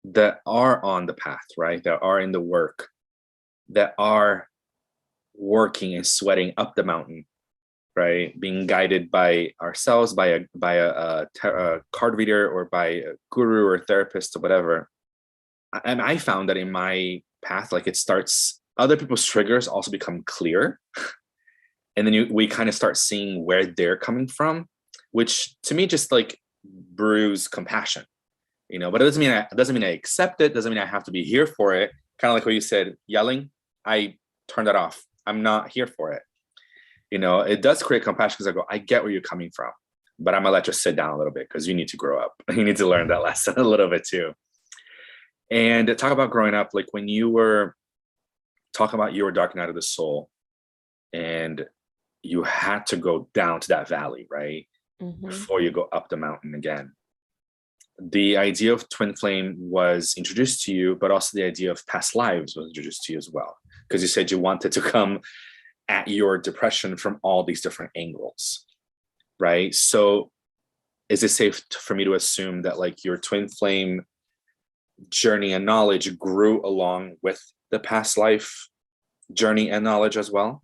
[SPEAKER 3] that are on the path, right, that are in the work, that are working and sweating up the mountain, right, being guided by ourselves, by a card reader, or by a guru or therapist or whatever. And I found that in my path, like, it starts, other people's triggers also become clear, and then we kind of start seeing where they're coming from, which to me just like brews compassion, but it doesn't mean I accept it, doesn't mean I have to be here for it. Kind of like what you said, yelling, I turn that off. I'm not here for it. It does create compassion, because I go, I get where you're coming from, but I'm gonna let you sit down a little bit, because you need to grow up. You need to learn that lesson a little bit too. And talk about growing up, like when you were talking about you were dark night of the soul, and you had to go down to that valley, right? Mm-hmm. Before you go up the mountain again. The idea of twin flame was introduced to you, but also the idea of past lives was introduced to you as well, because you said you wanted to come at your depression from all these different angles, right? So is it safe for me to assume that like your twin flame journey and knowledge grew along with the past life journey and knowledge as well?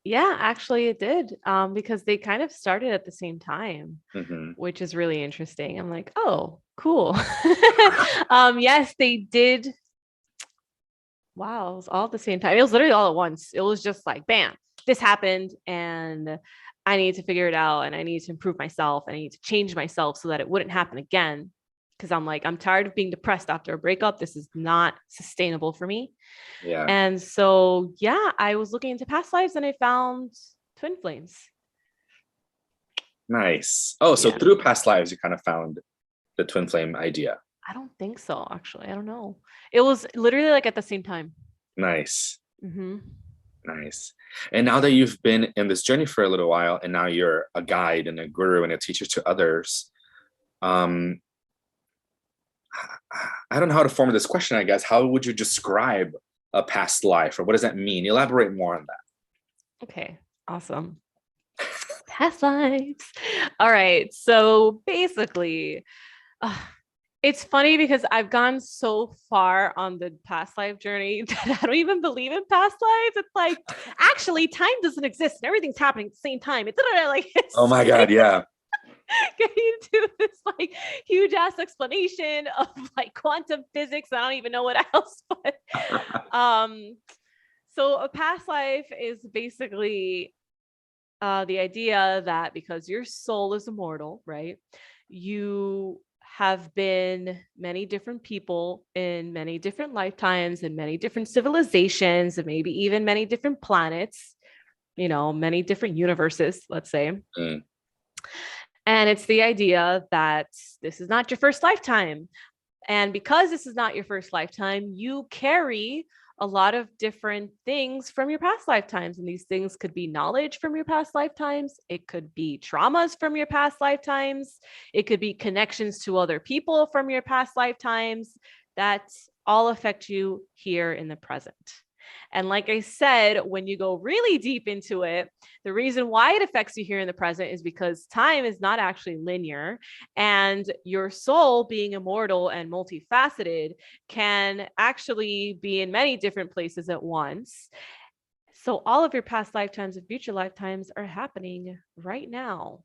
[SPEAKER 2] Yeah, actually it did, because they kind of started at the same time, which is really interesting. I'm like, oh, cool. Yes, they did. Wow, it was all at the same time. It was literally all at once. It was just like, bam, this happened, and I need to figure it out, and I need to improve myself, and I need to change myself so that it wouldn't happen again. Because I'm like, I'm tired of being depressed after a breakup. This is not sustainable for me.
[SPEAKER 3] Yeah.
[SPEAKER 2] And so, yeah, I was looking into past lives, and I found twin flames.
[SPEAKER 3] Nice. Oh, so through past lives, you kind of found the twin flame idea.
[SPEAKER 2] I don't think so, actually. I don't know. It was literally like at the same time.
[SPEAKER 3] Nice.
[SPEAKER 2] Mm-hmm.
[SPEAKER 3] Nice. And now that you've been in this journey for a little while, and now you're a guide and a guru and a teacher to others, I don't know how to form this question, I guess. How would you describe a past life, or what does that mean? Elaborate more on that.
[SPEAKER 2] Okay, awesome. Past lives. All right. So basically, it's funny because I've gone so far on the past life journey that I don't even believe in past lives. It's like, actually, time doesn't exist and everything's happening at the same time. It's like,
[SPEAKER 3] oh my God, yeah.
[SPEAKER 2] Getting into this like huge ass explanation of like quantum physics. I don't even know what else, but so a past life is basically the idea that because your soul is immortal, right? You have been many different people in many different lifetimes and many different civilizations and maybe even many different planets, many different universes, let's say.
[SPEAKER 3] Mm.
[SPEAKER 2] And it's the idea that this is not your first lifetime. And because this is not your first lifetime, you carry a lot of different things from your past lifetimes. And these things could be knowledge from your past lifetimes. It could be traumas from your past lifetimes. It could be connections to other people from your past lifetimes that all affect you here in the present. And like I said, when you go really deep into it, the reason why it affects you here in the present is because time is not actually linear, and your soul, being immortal and multifaceted, can actually be in many different places at once. So all of your past lifetimes and future lifetimes are happening right now,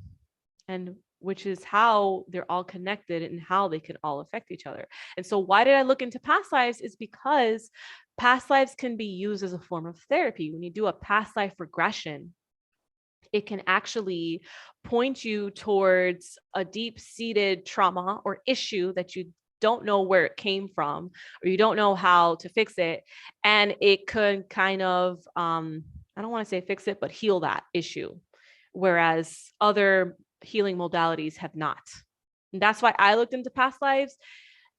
[SPEAKER 2] and which is how they're all connected and how they can all affect each other. And so why did I look into past lives is because past lives can be used as a form of therapy. When you do a past life regression, it can actually point you towards a deep-seated trauma or issue that you don't know where it came from, or you don't know how to fix it. And it could kind of, I don't want to say fix it, but heal that issue. Whereas other healing modalities have not. And that's why I looked into past lives.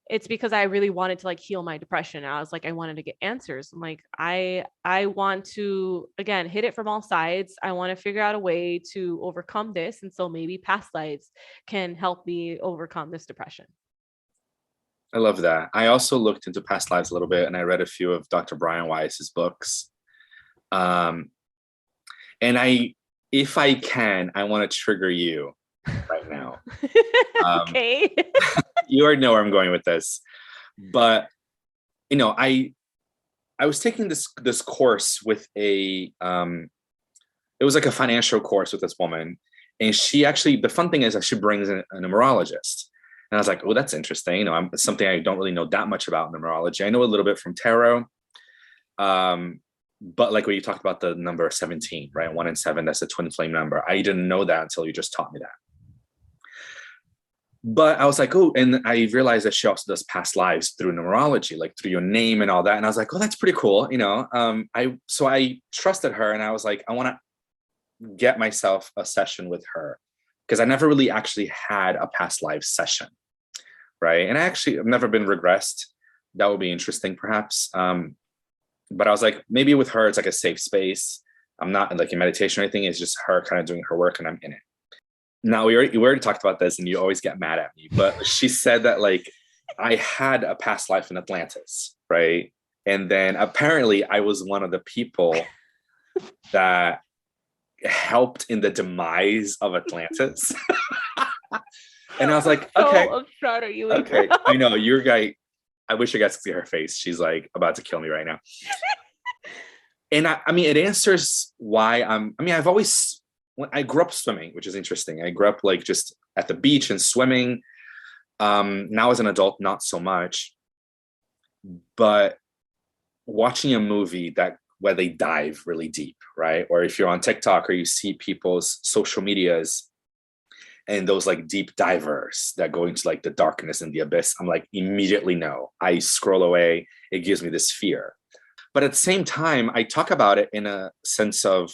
[SPEAKER 2] It's because I really wanted to like heal my depression. I was like, I wanted to get answers. I'm like, I want to, again, hit it from all sides. I want to figure out a way to overcome this. And so maybe past lives can help me overcome this depression.
[SPEAKER 3] I love that. I also looked into past lives a little bit, and I read a few of Dr. Brian Weiss's books. And if I can, I want to trigger you right now.
[SPEAKER 2] Okay.
[SPEAKER 3] You already know where I'm going with this, but I was taking this course with it was like a financial course with this woman, and she actually, the fun thing is that she brings in a numerologist, and I was like, oh, that's interesting. It's something I don't really know that much about numerology. I know a little bit from tarot, but like when you talked about the number 17, right? 1 and 7, that's a twin flame number. I didn't know that until you just taught me that. But I was like, oh, and I realized that she also does past lives through numerology, like through your name and all that. And I was like, oh, that's pretty cool. So I trusted her, and I was like, I want to get myself a session with her, because I never really actually had a past life session. Right. And I've never been regressed. That would be interesting, perhaps. But I was like, maybe with her, it's like a safe space. I'm not like in meditation or anything. It's just her kind of doing her work, and I'm in it. Now, we already talked about this, and you always get mad at me, but she said that like I had a past life in Atlantis, right? And then apparently I was one of the people that helped in the demise of Atlantis. And I was like, okay.
[SPEAKER 2] So upset at you.
[SPEAKER 3] Okay. I know your guy. I wish you guys could see her face. She's like about to kill me right now. And I mean, it answers why I've always, when I grew up swimming, which is interesting. I grew up like just at the beach and swimming. Now as an adult, not so much. But watching a movie where they dive really deep, right? Or if you're on TikTok or you see people's social medias and those like deep divers that go into like the darkness and the abyss, I'm like, immediately no. I scroll away. It gives me this fear. But at the same time, I talk about it in a sense of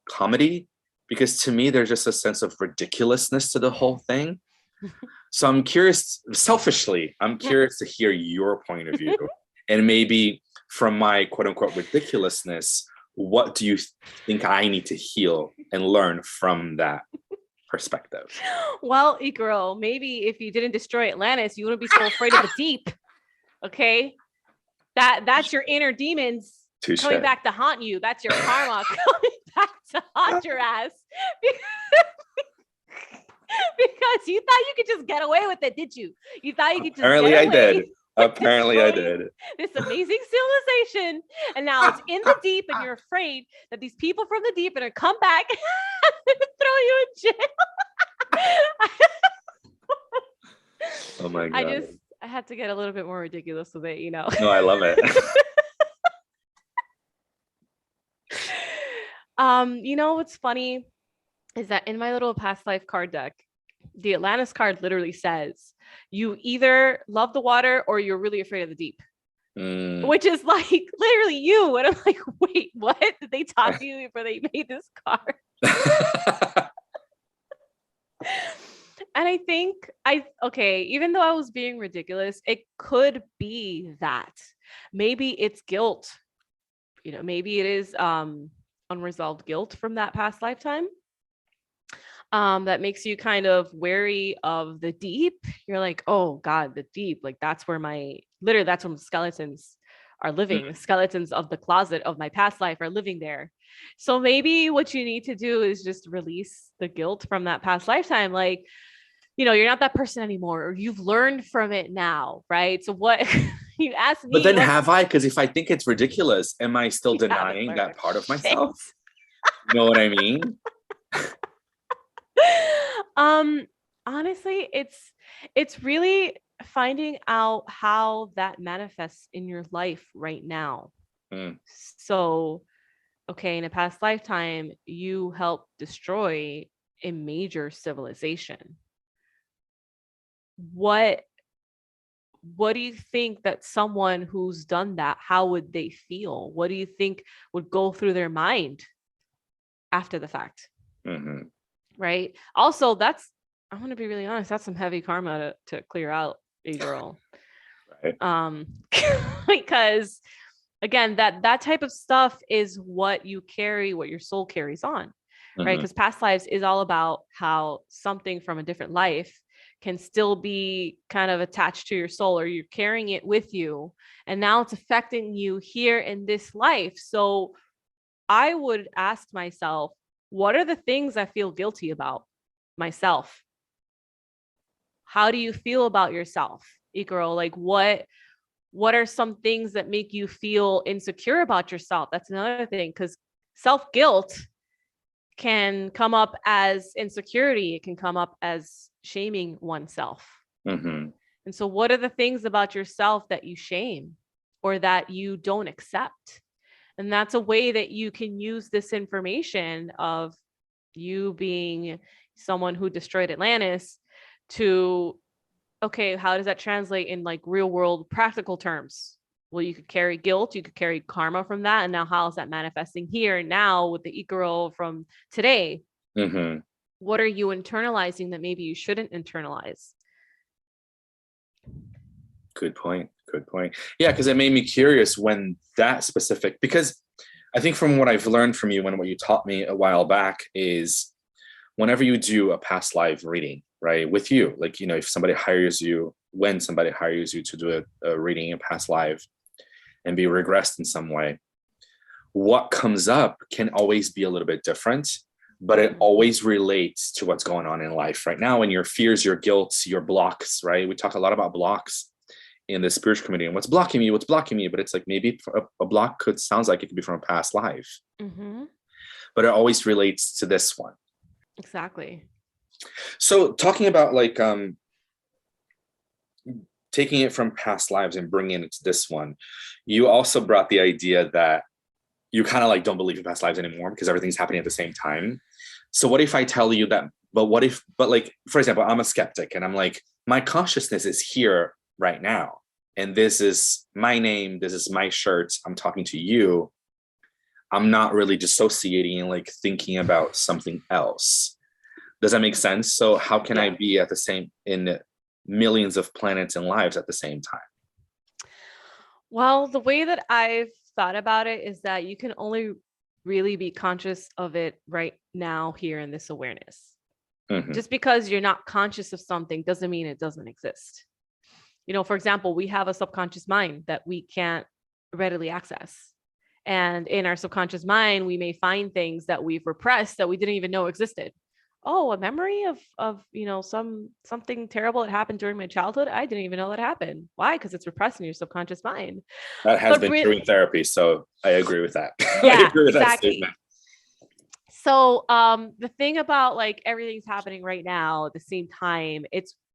[SPEAKER 3] comedy, because to me, there's just a sense of ridiculousness to the whole thing. So I'm curious, selfishly, to hear your point of view. And maybe from my quote unquote ridiculousness, what do you think I need to heal and learn from that perspective?
[SPEAKER 2] Well, Icaro, maybe if you didn't destroy Atlantis, you wouldn't be so afraid of the deep. Okay. That's your inner demons
[SPEAKER 3] Touché.
[SPEAKER 2] Coming back to haunt you. That's your karma coming back to haunt your ass. Because you thought you could just get away with it, did you? You thought you could just
[SPEAKER 3] Apparently
[SPEAKER 2] get
[SPEAKER 3] I
[SPEAKER 2] away.
[SPEAKER 3] did. Apparently I did.
[SPEAKER 2] This amazing civilization, and now it's in the deep, and you're afraid that these people from the deep are gonna come back and throw you in jail.
[SPEAKER 3] Oh my God.
[SPEAKER 2] I had to get a little bit more ridiculous with it,
[SPEAKER 3] No, I love it.
[SPEAKER 2] What's funny is that in my little past life card deck, The Atlantis card literally says you either love the water or you're really afraid of the deep, which is like literally you. And I'm like, wait, what? Did they talk to you before they made this card? And I think even though I was being ridiculous, it could be that maybe it's guilt. Maybe it is unresolved guilt from that past lifetime. That makes you kind of wary of the deep. You're like, oh God, the deep. Like that's where that's where skeletons are living. The skeletons of the closet of my past life are living there. So maybe what you need to do is just release the guilt from that past lifetime. Like, you're not that person anymore, or you've learned from it now, right? So what you asked me.
[SPEAKER 3] But then have I? Because if I think it's ridiculous, am I still denying that part of myself? You know what I mean?
[SPEAKER 2] Honestly, it's really finding out how that manifests in your life right now. So, okay, in a past lifetime, you helped destroy a major civilization. What do you think that someone who's done that, how would they feel? What do you think would go through their mind after the fact? Right. Also, I'm going to be really honest, that's some heavy karma to clear out, a girl. Right. Because again, that type of stuff is what you carry, what your soul carries on, right? Because past lives is all about how something from a different life can still be kind of attached to your soul, or you're carrying it with you. And now it's affecting you here in this life. So I would ask myself, what are the things I feel guilty about myself? How do you feel about yourself, Icaro? Like what are some things that make you feel insecure about yourself? That's another thing, because self-guilt can come up as insecurity. It can come up as shaming oneself. And so what are the things about yourself that you shame or that you don't accept? And that's a way that you can use this information of you being someone who destroyed Atlantis to, okay, how does that translate in like real world practical terms? Well, you could carry guilt, you could carry karma from that. And now how is that manifesting here now with the Icaro from today? What are you internalizing that maybe you shouldn't internalize?
[SPEAKER 3] Good point. Yeah, because it made me curious when that specific, because I think from what I've learned from you and what you taught me a while back is whenever you do a past life reading, right, with you, like, if somebody hires you, when somebody hires you to do a reading in past life and be regressed in some way, what comes up can always be a little bit different, but it always relates to what's going on in life right now, and your fears, your guilt, your blocks, right? We talk a lot about blocks in the spiritual community and what's blocking me, but it's like maybe a block sounds like it could be from a past life, but it always relates to this one.
[SPEAKER 2] Exactly.
[SPEAKER 3] So talking about like taking it from past lives and bringing it to this one, you also brought the idea that you kind of like don't believe in past lives anymore because everything's happening at the same time. So what if I tell you that, but like, for example, I'm a skeptic and I'm like, my consciousness is here right now. And this is my name. This is my shirt. I'm talking to you. I'm not really dissociating and like thinking about something else. Does that make sense? So how can I be in millions of planets and lives at the same time?
[SPEAKER 2] Well, the way that I've thought about it is that you can only really be conscious of it right now, here in this awareness. Just because you're not conscious of something doesn't mean it doesn't exist. For example, we have a subconscious mind that we can't readily access. And in our subconscious mind, we may find things that we've repressed that we didn't even know existed. Oh, a memory of something terrible that happened during my childhood. I didn't even know that happened. Why? Because it's repressed in your subconscious mind.
[SPEAKER 3] That has been true in therapy. So I agree with that.
[SPEAKER 2] Yeah,
[SPEAKER 3] I agree with
[SPEAKER 2] exactly.
[SPEAKER 3] that statement.
[SPEAKER 2] So the thing about like everything's happening right now at the same time,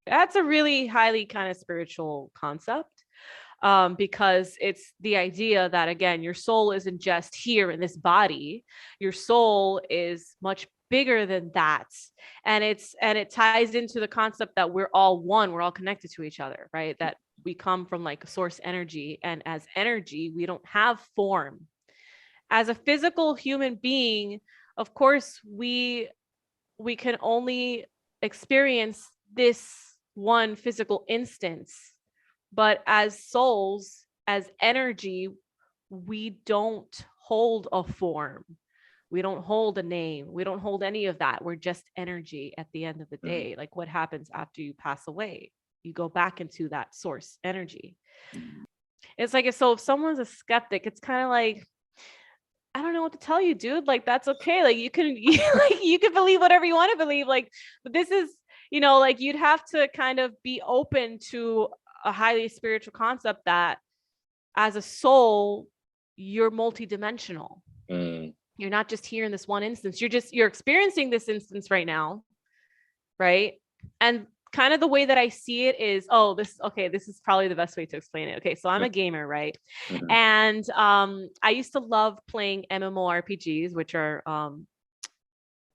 [SPEAKER 2] that's a really highly kind of spiritual concept. Because it's the idea that, again, your soul isn't just here in this body. Your soul is much bigger than that. And it ties into the concept that we're all one, we're all connected to each other, right? That we come from like a source energy, and as energy, we don't have form. As a physical human being, of course, we can only experience this one physical instance, but as souls, as energy, we don't hold a form. We don't hold a name. We don't hold any of that. We're just energy at the end of the day. Like, what happens after you pass away? You go back into that source energy. It's like, so if someone's a skeptic, it's kind of like, I don't know what to tell you, dude. Like, that's okay. Like, you can believe whatever you want to believe. Like, but this is, like, you'd have to kind of be open to a highly spiritual concept that as a soul, you're multidimensional. You're not just here in this one instance. You're experiencing this instance right now. Right. And kind of the way that I see it is, this is probably the best way to explain it. Okay. So I'm a gamer, right? Mm-hmm. And I used to love playing MMORPGs, which are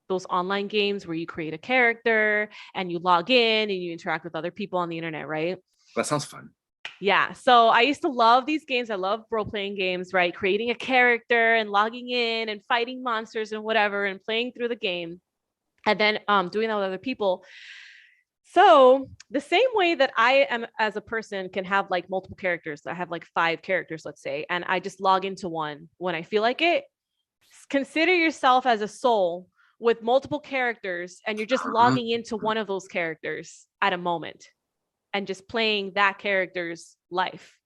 [SPEAKER 2] those online games where you create a character and you log in and you interact with other people on the internet, right?
[SPEAKER 3] That sounds fun.
[SPEAKER 2] Yeah. So I used to love these games. I love role-playing games, right? Creating a character and logging in and fighting monsters and whatever and playing through the game. And then doing that with other people. So the same way that I am as a person can have like multiple characters. I have like 5 characters, let's say, and I just log into one when I feel like it. Consider yourself as a soul with multiple characters, and you're just logging into one of those characters at a moment and just playing that character's life.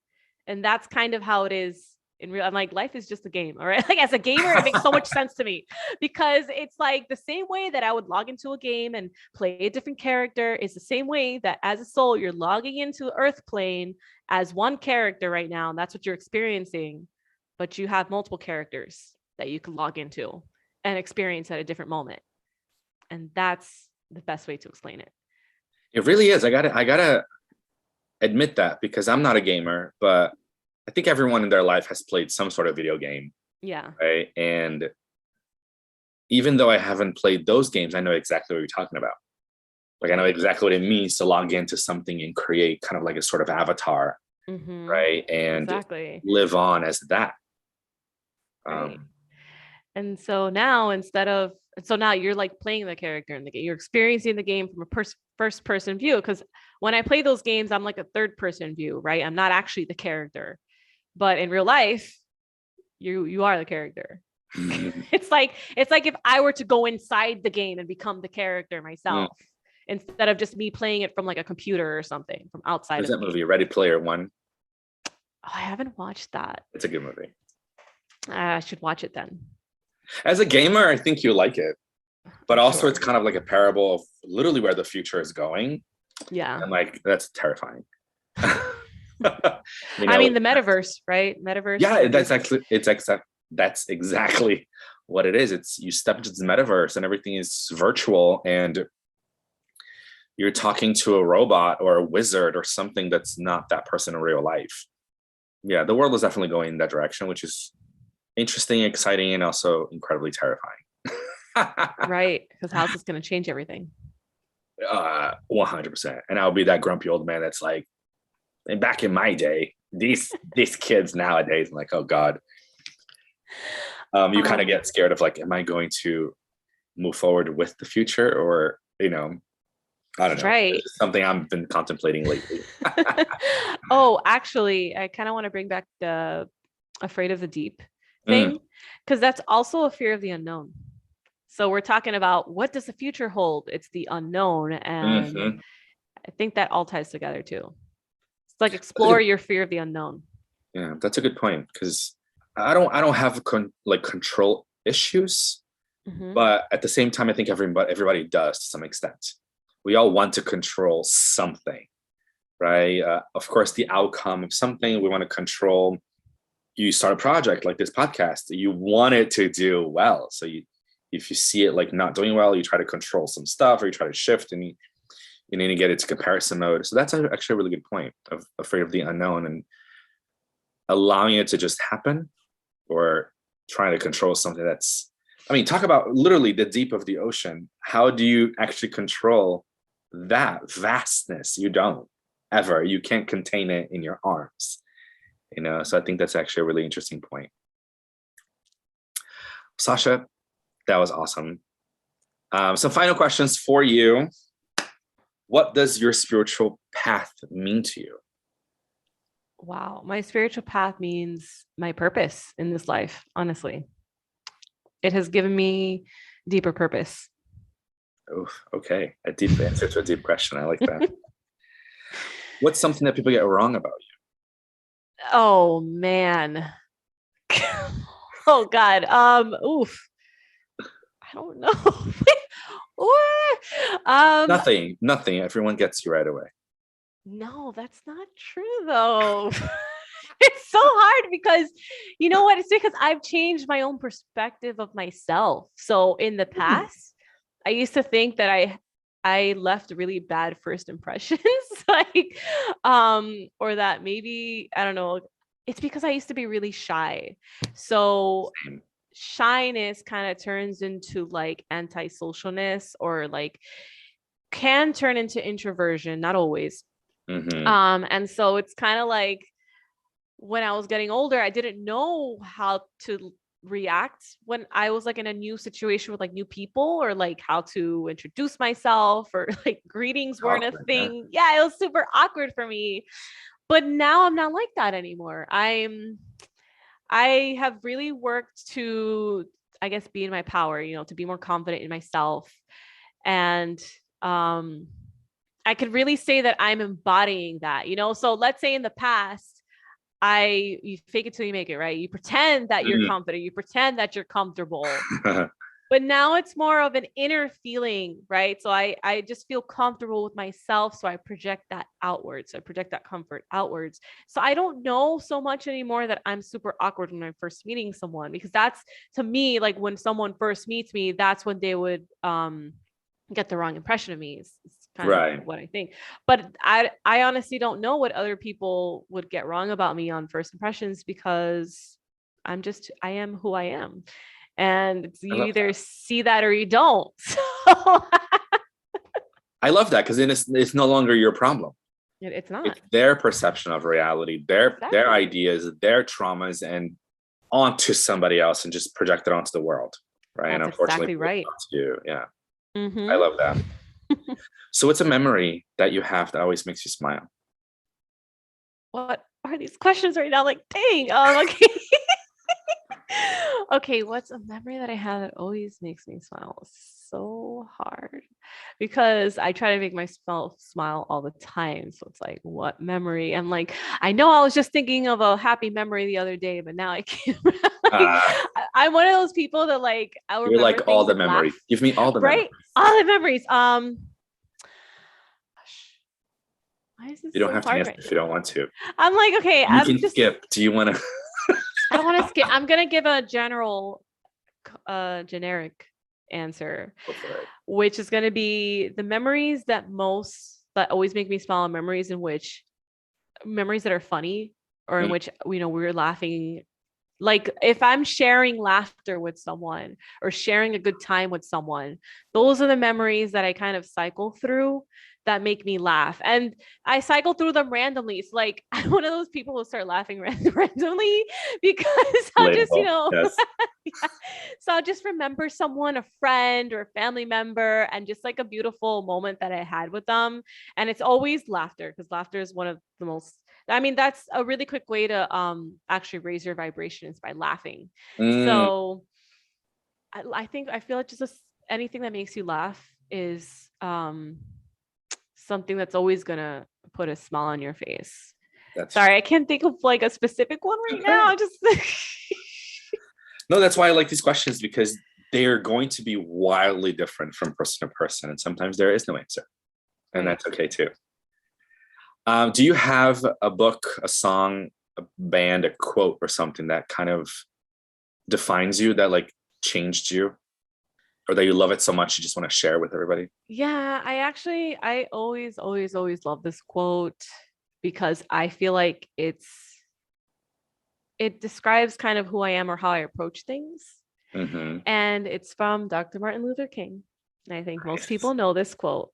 [SPEAKER 2] And that's kind of how it is in real. I'm like, life is just a game. All right. Like, as a gamer, it makes so much sense to me, because it's like the same way that I would log into a game and play a different character is the same way that as a soul, you're logging into the earth plane as one character right now. And that's what you're experiencing, but you have multiple characters that you can log into and experience at a different moment. And that's the best way to explain it.
[SPEAKER 3] It really is. I gotta admit that, because I'm not a gamer, but I think everyone in their life has played some sort of video game.
[SPEAKER 2] Yeah.
[SPEAKER 3] Right. And even though I haven't played those games, I know exactly what you're talking about. Like, I know exactly what it means to log into something and create kind of like a sort of avatar. Mm-hmm. Right. And live on as that.
[SPEAKER 2] Right. And so now now you're like playing the character in the game. You're experiencing the game from a first person view. Because when I play those games, I'm like a third person view, right? I'm not actually the character. But in real life, you are the character. It's like if I were to go inside the game and become the character myself, instead of just me playing it from like a computer or something from outside.
[SPEAKER 3] There's that movie, Ready Player One.
[SPEAKER 2] Oh, I haven't watched that.
[SPEAKER 3] It's a good movie.
[SPEAKER 2] I should watch it then.
[SPEAKER 3] As a gamer, I think you'll like it. But also, it's kind of like a parable of literally where the future is going.
[SPEAKER 2] Yeah.
[SPEAKER 3] And like, that's terrifying.
[SPEAKER 2] I mean, the metaverse, right? Metaverse.
[SPEAKER 3] Yeah, that's exactly what it is. It's, you step into the metaverse and everything is virtual, and you're talking to a robot or a wizard or something that's not that person in real life. Yeah, the world is definitely going in that direction, which is interesting, exciting, and also incredibly terrifying.
[SPEAKER 2] Right, because how's this going to change everything?
[SPEAKER 3] 100%. And I'll be that grumpy old man that's like, and back in my day, these kids nowadays, I'm like, oh God. You kind of get scared of like, am I going to move forward with the future, or, I don't know.
[SPEAKER 2] Right.
[SPEAKER 3] It's something I've been contemplating lately.
[SPEAKER 2] Oh, actually, I kind of want to bring back the afraid of the deep thing, because that's also a fear of the unknown. So we're talking about, what does the future hold? It's the unknown. And I think that all ties together too. It's like, explore your fear of the unknown.
[SPEAKER 3] Yeah, that's a good point, because I don't have control issues, but at the same time, I think everybody does to some extent. We all want to control something, right? Of course, the outcome of something we want to control. You start a project like this podcast, you want it to do well. So if you see it like not doing well, you try to control some stuff, or you try to shift, and you need to get it to comparison mode. So that's actually a really good point of afraid of the unknown, and allowing it to just happen, or trying to control something that's I mean, talk about literally the deep of the ocean. How do you actually control that vastness? You don't ever. You can't contain it in your arms, you know? So I think that's actually a really interesting point. Sasha, that was awesome. Some final questions for you. What does your spiritual path mean to you?
[SPEAKER 2] Wow. My spiritual path means my purpose in this life, honestly. It has given me deeper purpose.
[SPEAKER 3] Oh, okay. A deep answer to a deep question. I like that. What's something that people get wrong about you?
[SPEAKER 2] Oh man. Oh God. Oof. I don't know.
[SPEAKER 3] Nothing. Everyone gets you right away.
[SPEAKER 2] No, that's not true though. It's so hard because you know what? It's because I've changed my own perspective of myself. So in the past, I used to think that I left really bad first impressions, like or that maybe I don't know. It's because I used to be really shy. So
[SPEAKER 3] Same.
[SPEAKER 2] shyness kind of turns into like antisocialness or like can turn into introversion, not always.
[SPEAKER 3] Mm-hmm.
[SPEAKER 2] And so it's kind of like when I was getting older, I didn't know how to react when I was like in a new situation with like new people or like how to introduce myself or like greetings weren't a thing. Yeah, it was super awkward for me. But now I'm not like that anymore. I have really worked to, I guess, be in my power, you know, to be more confident in myself. And I could really say that I'm embodying that, you know. So let's say in the past, you fake it till you make it, right? You pretend that you're confident, you pretend that you're comfortable. But now it's more of an inner feeling, right? So I just feel comfortable with myself. So I project that outwards. I project that comfort outwards. So I don't know so much anymore that I'm super awkward when I'm first meeting someone, because that's, to me, like when someone first meets me, that's when they would get the wrong impression of me. It's kind of what I think. But I honestly don't know what other people would get wrong about me on first impressions, because I am who I am. And you either see that or you don't. So
[SPEAKER 3] I love that, because then it's no longer your problem.
[SPEAKER 2] It's not.
[SPEAKER 3] It's their perception of reality, their ideas, their traumas, and onto somebody else, and just project it onto the world, right?
[SPEAKER 2] That's
[SPEAKER 3] and unfortunately,
[SPEAKER 2] exactly right.
[SPEAKER 3] You, yeah.
[SPEAKER 2] Mm-hmm.
[SPEAKER 3] I love that. So, what's a memory that you have that always makes you smile?
[SPEAKER 2] What are these questions right now? Like, dang. Okay. Okay, what's a memory that I have that always makes me smile? So hard, because I try to make myself smile all the time. So it's like, what memory? I'm like, I know I was just thinking of a happy memory the other day, but now I can't. I'm one of those people that like, I'll remember.
[SPEAKER 3] You're like all the memories. Give me all the memories.
[SPEAKER 2] Right? All the memories. Why is this
[SPEAKER 3] you don't
[SPEAKER 2] so
[SPEAKER 3] have to
[SPEAKER 2] hard
[SPEAKER 3] answer if you don't want to.
[SPEAKER 2] I'm like, okay,
[SPEAKER 3] you can just skip. Do you want to?
[SPEAKER 2] I don't want to skip. I'm gonna give a generic answer, which is gonna be the memories that always make me smile. Memories that are funny, or in which, you know, we're laughing. Like if I'm sharing laughter with someone or sharing a good time with someone, those are the memories that I kind of cycle through that make me laugh. And I cycle through them randomly. It's like I'm one of those people who start laughing randomly because I'll just, you know,
[SPEAKER 3] yes.
[SPEAKER 2] Yeah. So I'll just remember someone, a friend or a family member, and just like a beautiful moment that I had with them. And it's always laughter, because laughter is one of the most, I mean, that's a really quick way to actually raise your vibrations by laughing. So I feel like just anything that makes you laugh is something that's always gonna put a smile on your face. Sorry, I can't think of like a specific one right now. Just
[SPEAKER 3] No, that's why I like these questions, because they are going to be wildly different from person to person, and sometimes there is no answer, and that's okay too. Do you have a book, a song, a band, a quote, or something that kind of defines you, that like changed you, or that you love it so much you just want to share with everybody?
[SPEAKER 2] Yeah, I always love this quote, because I feel like it describes kind of who I am or how I approach things. And it's from Dr. Martin Luther King. And I think most people know this quote.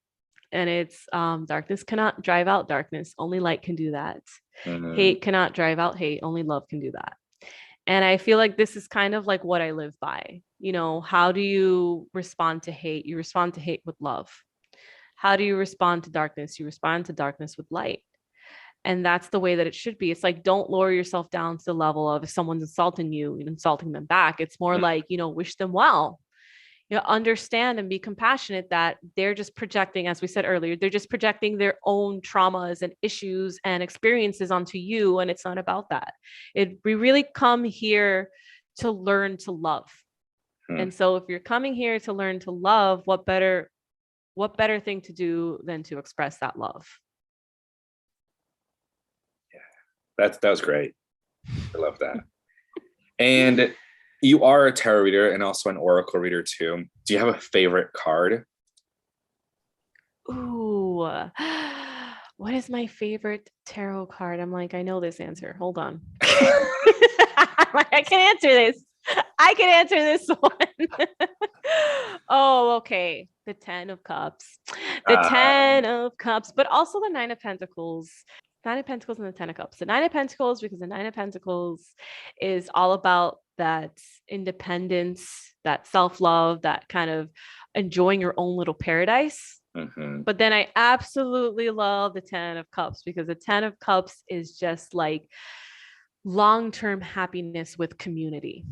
[SPEAKER 2] And it's darkness cannot drive out darkness. Only light can do that. Hate cannot drive out hate. Only love can do that. And I feel like this is kind of like what I live by. You know, how do you respond to hate? You respond to hate with love. How do you respond to darkness? You respond to darkness with light. And that's the way that it should be. It's like, don't lower yourself down to the level of if someone's insulting you, insulting them back. It's more like, you know, wish them well. You know, understand and be compassionate that they're just projecting, as we said earlier, they're just projecting their own traumas and issues and experiences onto you. And it's not about that. We really come here to learn to love. And so if you're coming here to learn to love, what better thing to do than to express that love?
[SPEAKER 3] Yeah, that was great. I love that. And you are a tarot reader and also an oracle reader too. Do you have a favorite card?
[SPEAKER 2] Ooh, what is my favorite tarot card? I'm like, I know this answer. Hold on. I can answer this. I can answer this one. Oh, okay. The 10 of Cups. The 10 of Cups, but also the 9 of Pentacles. 9 of Pentacles and the 10 of Cups. The 9 of Pentacles, because the 9 of Pentacles is all about that independence, that self-love, that kind of enjoying your own little paradise. But then I absolutely love the 10 of Cups, because the 10 of Cups is just like long-term happiness with community.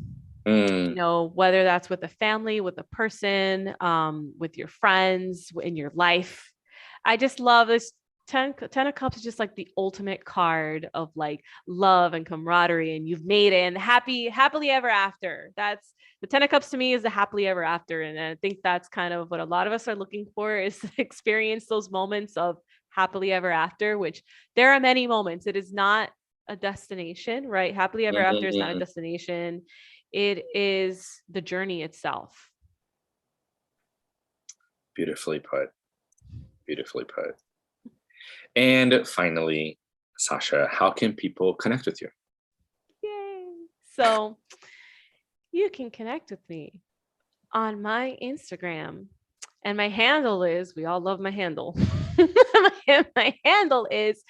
[SPEAKER 2] You know, whether that's with a family, with a person, with your friends, in your life. I just love this. 10 of Cups is just like the ultimate card of like love and camaraderie, and you've made it, and happily ever after. That's the 10 of Cups to me, is the happily ever after. And I think that's kind of what a lot of us are looking for, is to experience those moments of happily ever after, which there are many moments. It is not a destination, right? Happily ever after is not a destination. It is the journey itself.
[SPEAKER 3] Beautifully put. Beautifully put. And finally, Sasha, how can people connect with you?
[SPEAKER 2] Yay. So you can connect with me on my Instagram. And my handle is, we all love my handle. My handle is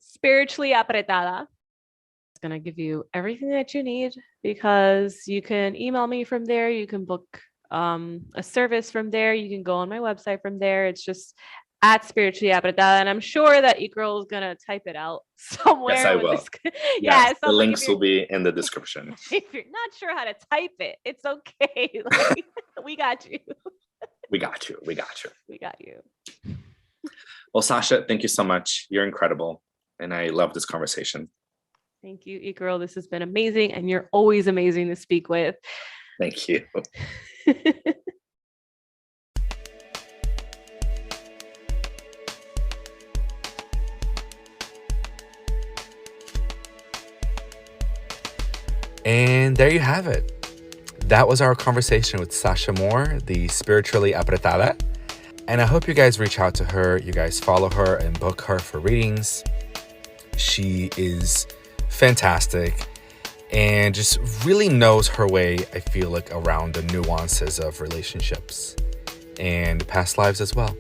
[SPEAKER 2] @Spiritually Apretada. It's going to give you everything that you need, because you can email me from there. You can book a service from there. You can go on my website from there. It's just @Spiritually Apretada. And I'm sure that Icaro is going to type it out somewhere.
[SPEAKER 3] Yes, I will.
[SPEAKER 2] Yes,
[SPEAKER 3] the links will be in the description.
[SPEAKER 2] If you're not sure how to type it, it's okay. Like, we got you.
[SPEAKER 3] We got you. We got you.
[SPEAKER 2] We got you.
[SPEAKER 3] Well, Sasha, thank you so much. You're incredible. And I love this conversation.
[SPEAKER 2] Thank you, Icaro. This has been amazing. And you're always amazing to speak with.
[SPEAKER 3] Thank you.
[SPEAKER 1] And there you have it. That was our conversation with Sasha Moore, the Spiritually Apretada. And I hope you guys reach out to her, you guys follow her and book her for readings. She is fantastic and just really knows her way, I feel like, around the nuances of relationships and past lives as well.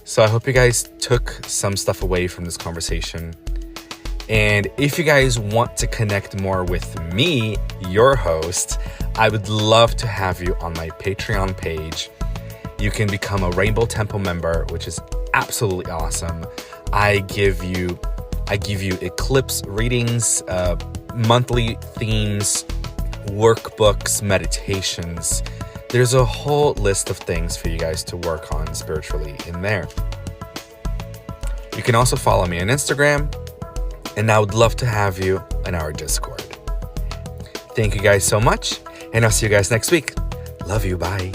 [SPEAKER 1] So I hope you guys took some stuff away from this conversation. And if you guys want to connect more with me, your host, I would love to have you on my Patreon page. You can become a Rainbow Temple member, which is absolutely awesome. I give you eclipse readings, monthly themes, workbooks, meditations. There's a whole list of things for you guys to work on spiritually in there. You can also follow me on Instagram, and I would love to have you in our Discord. Thank you guys so much, and I'll see you guys next week. Love you. Bye.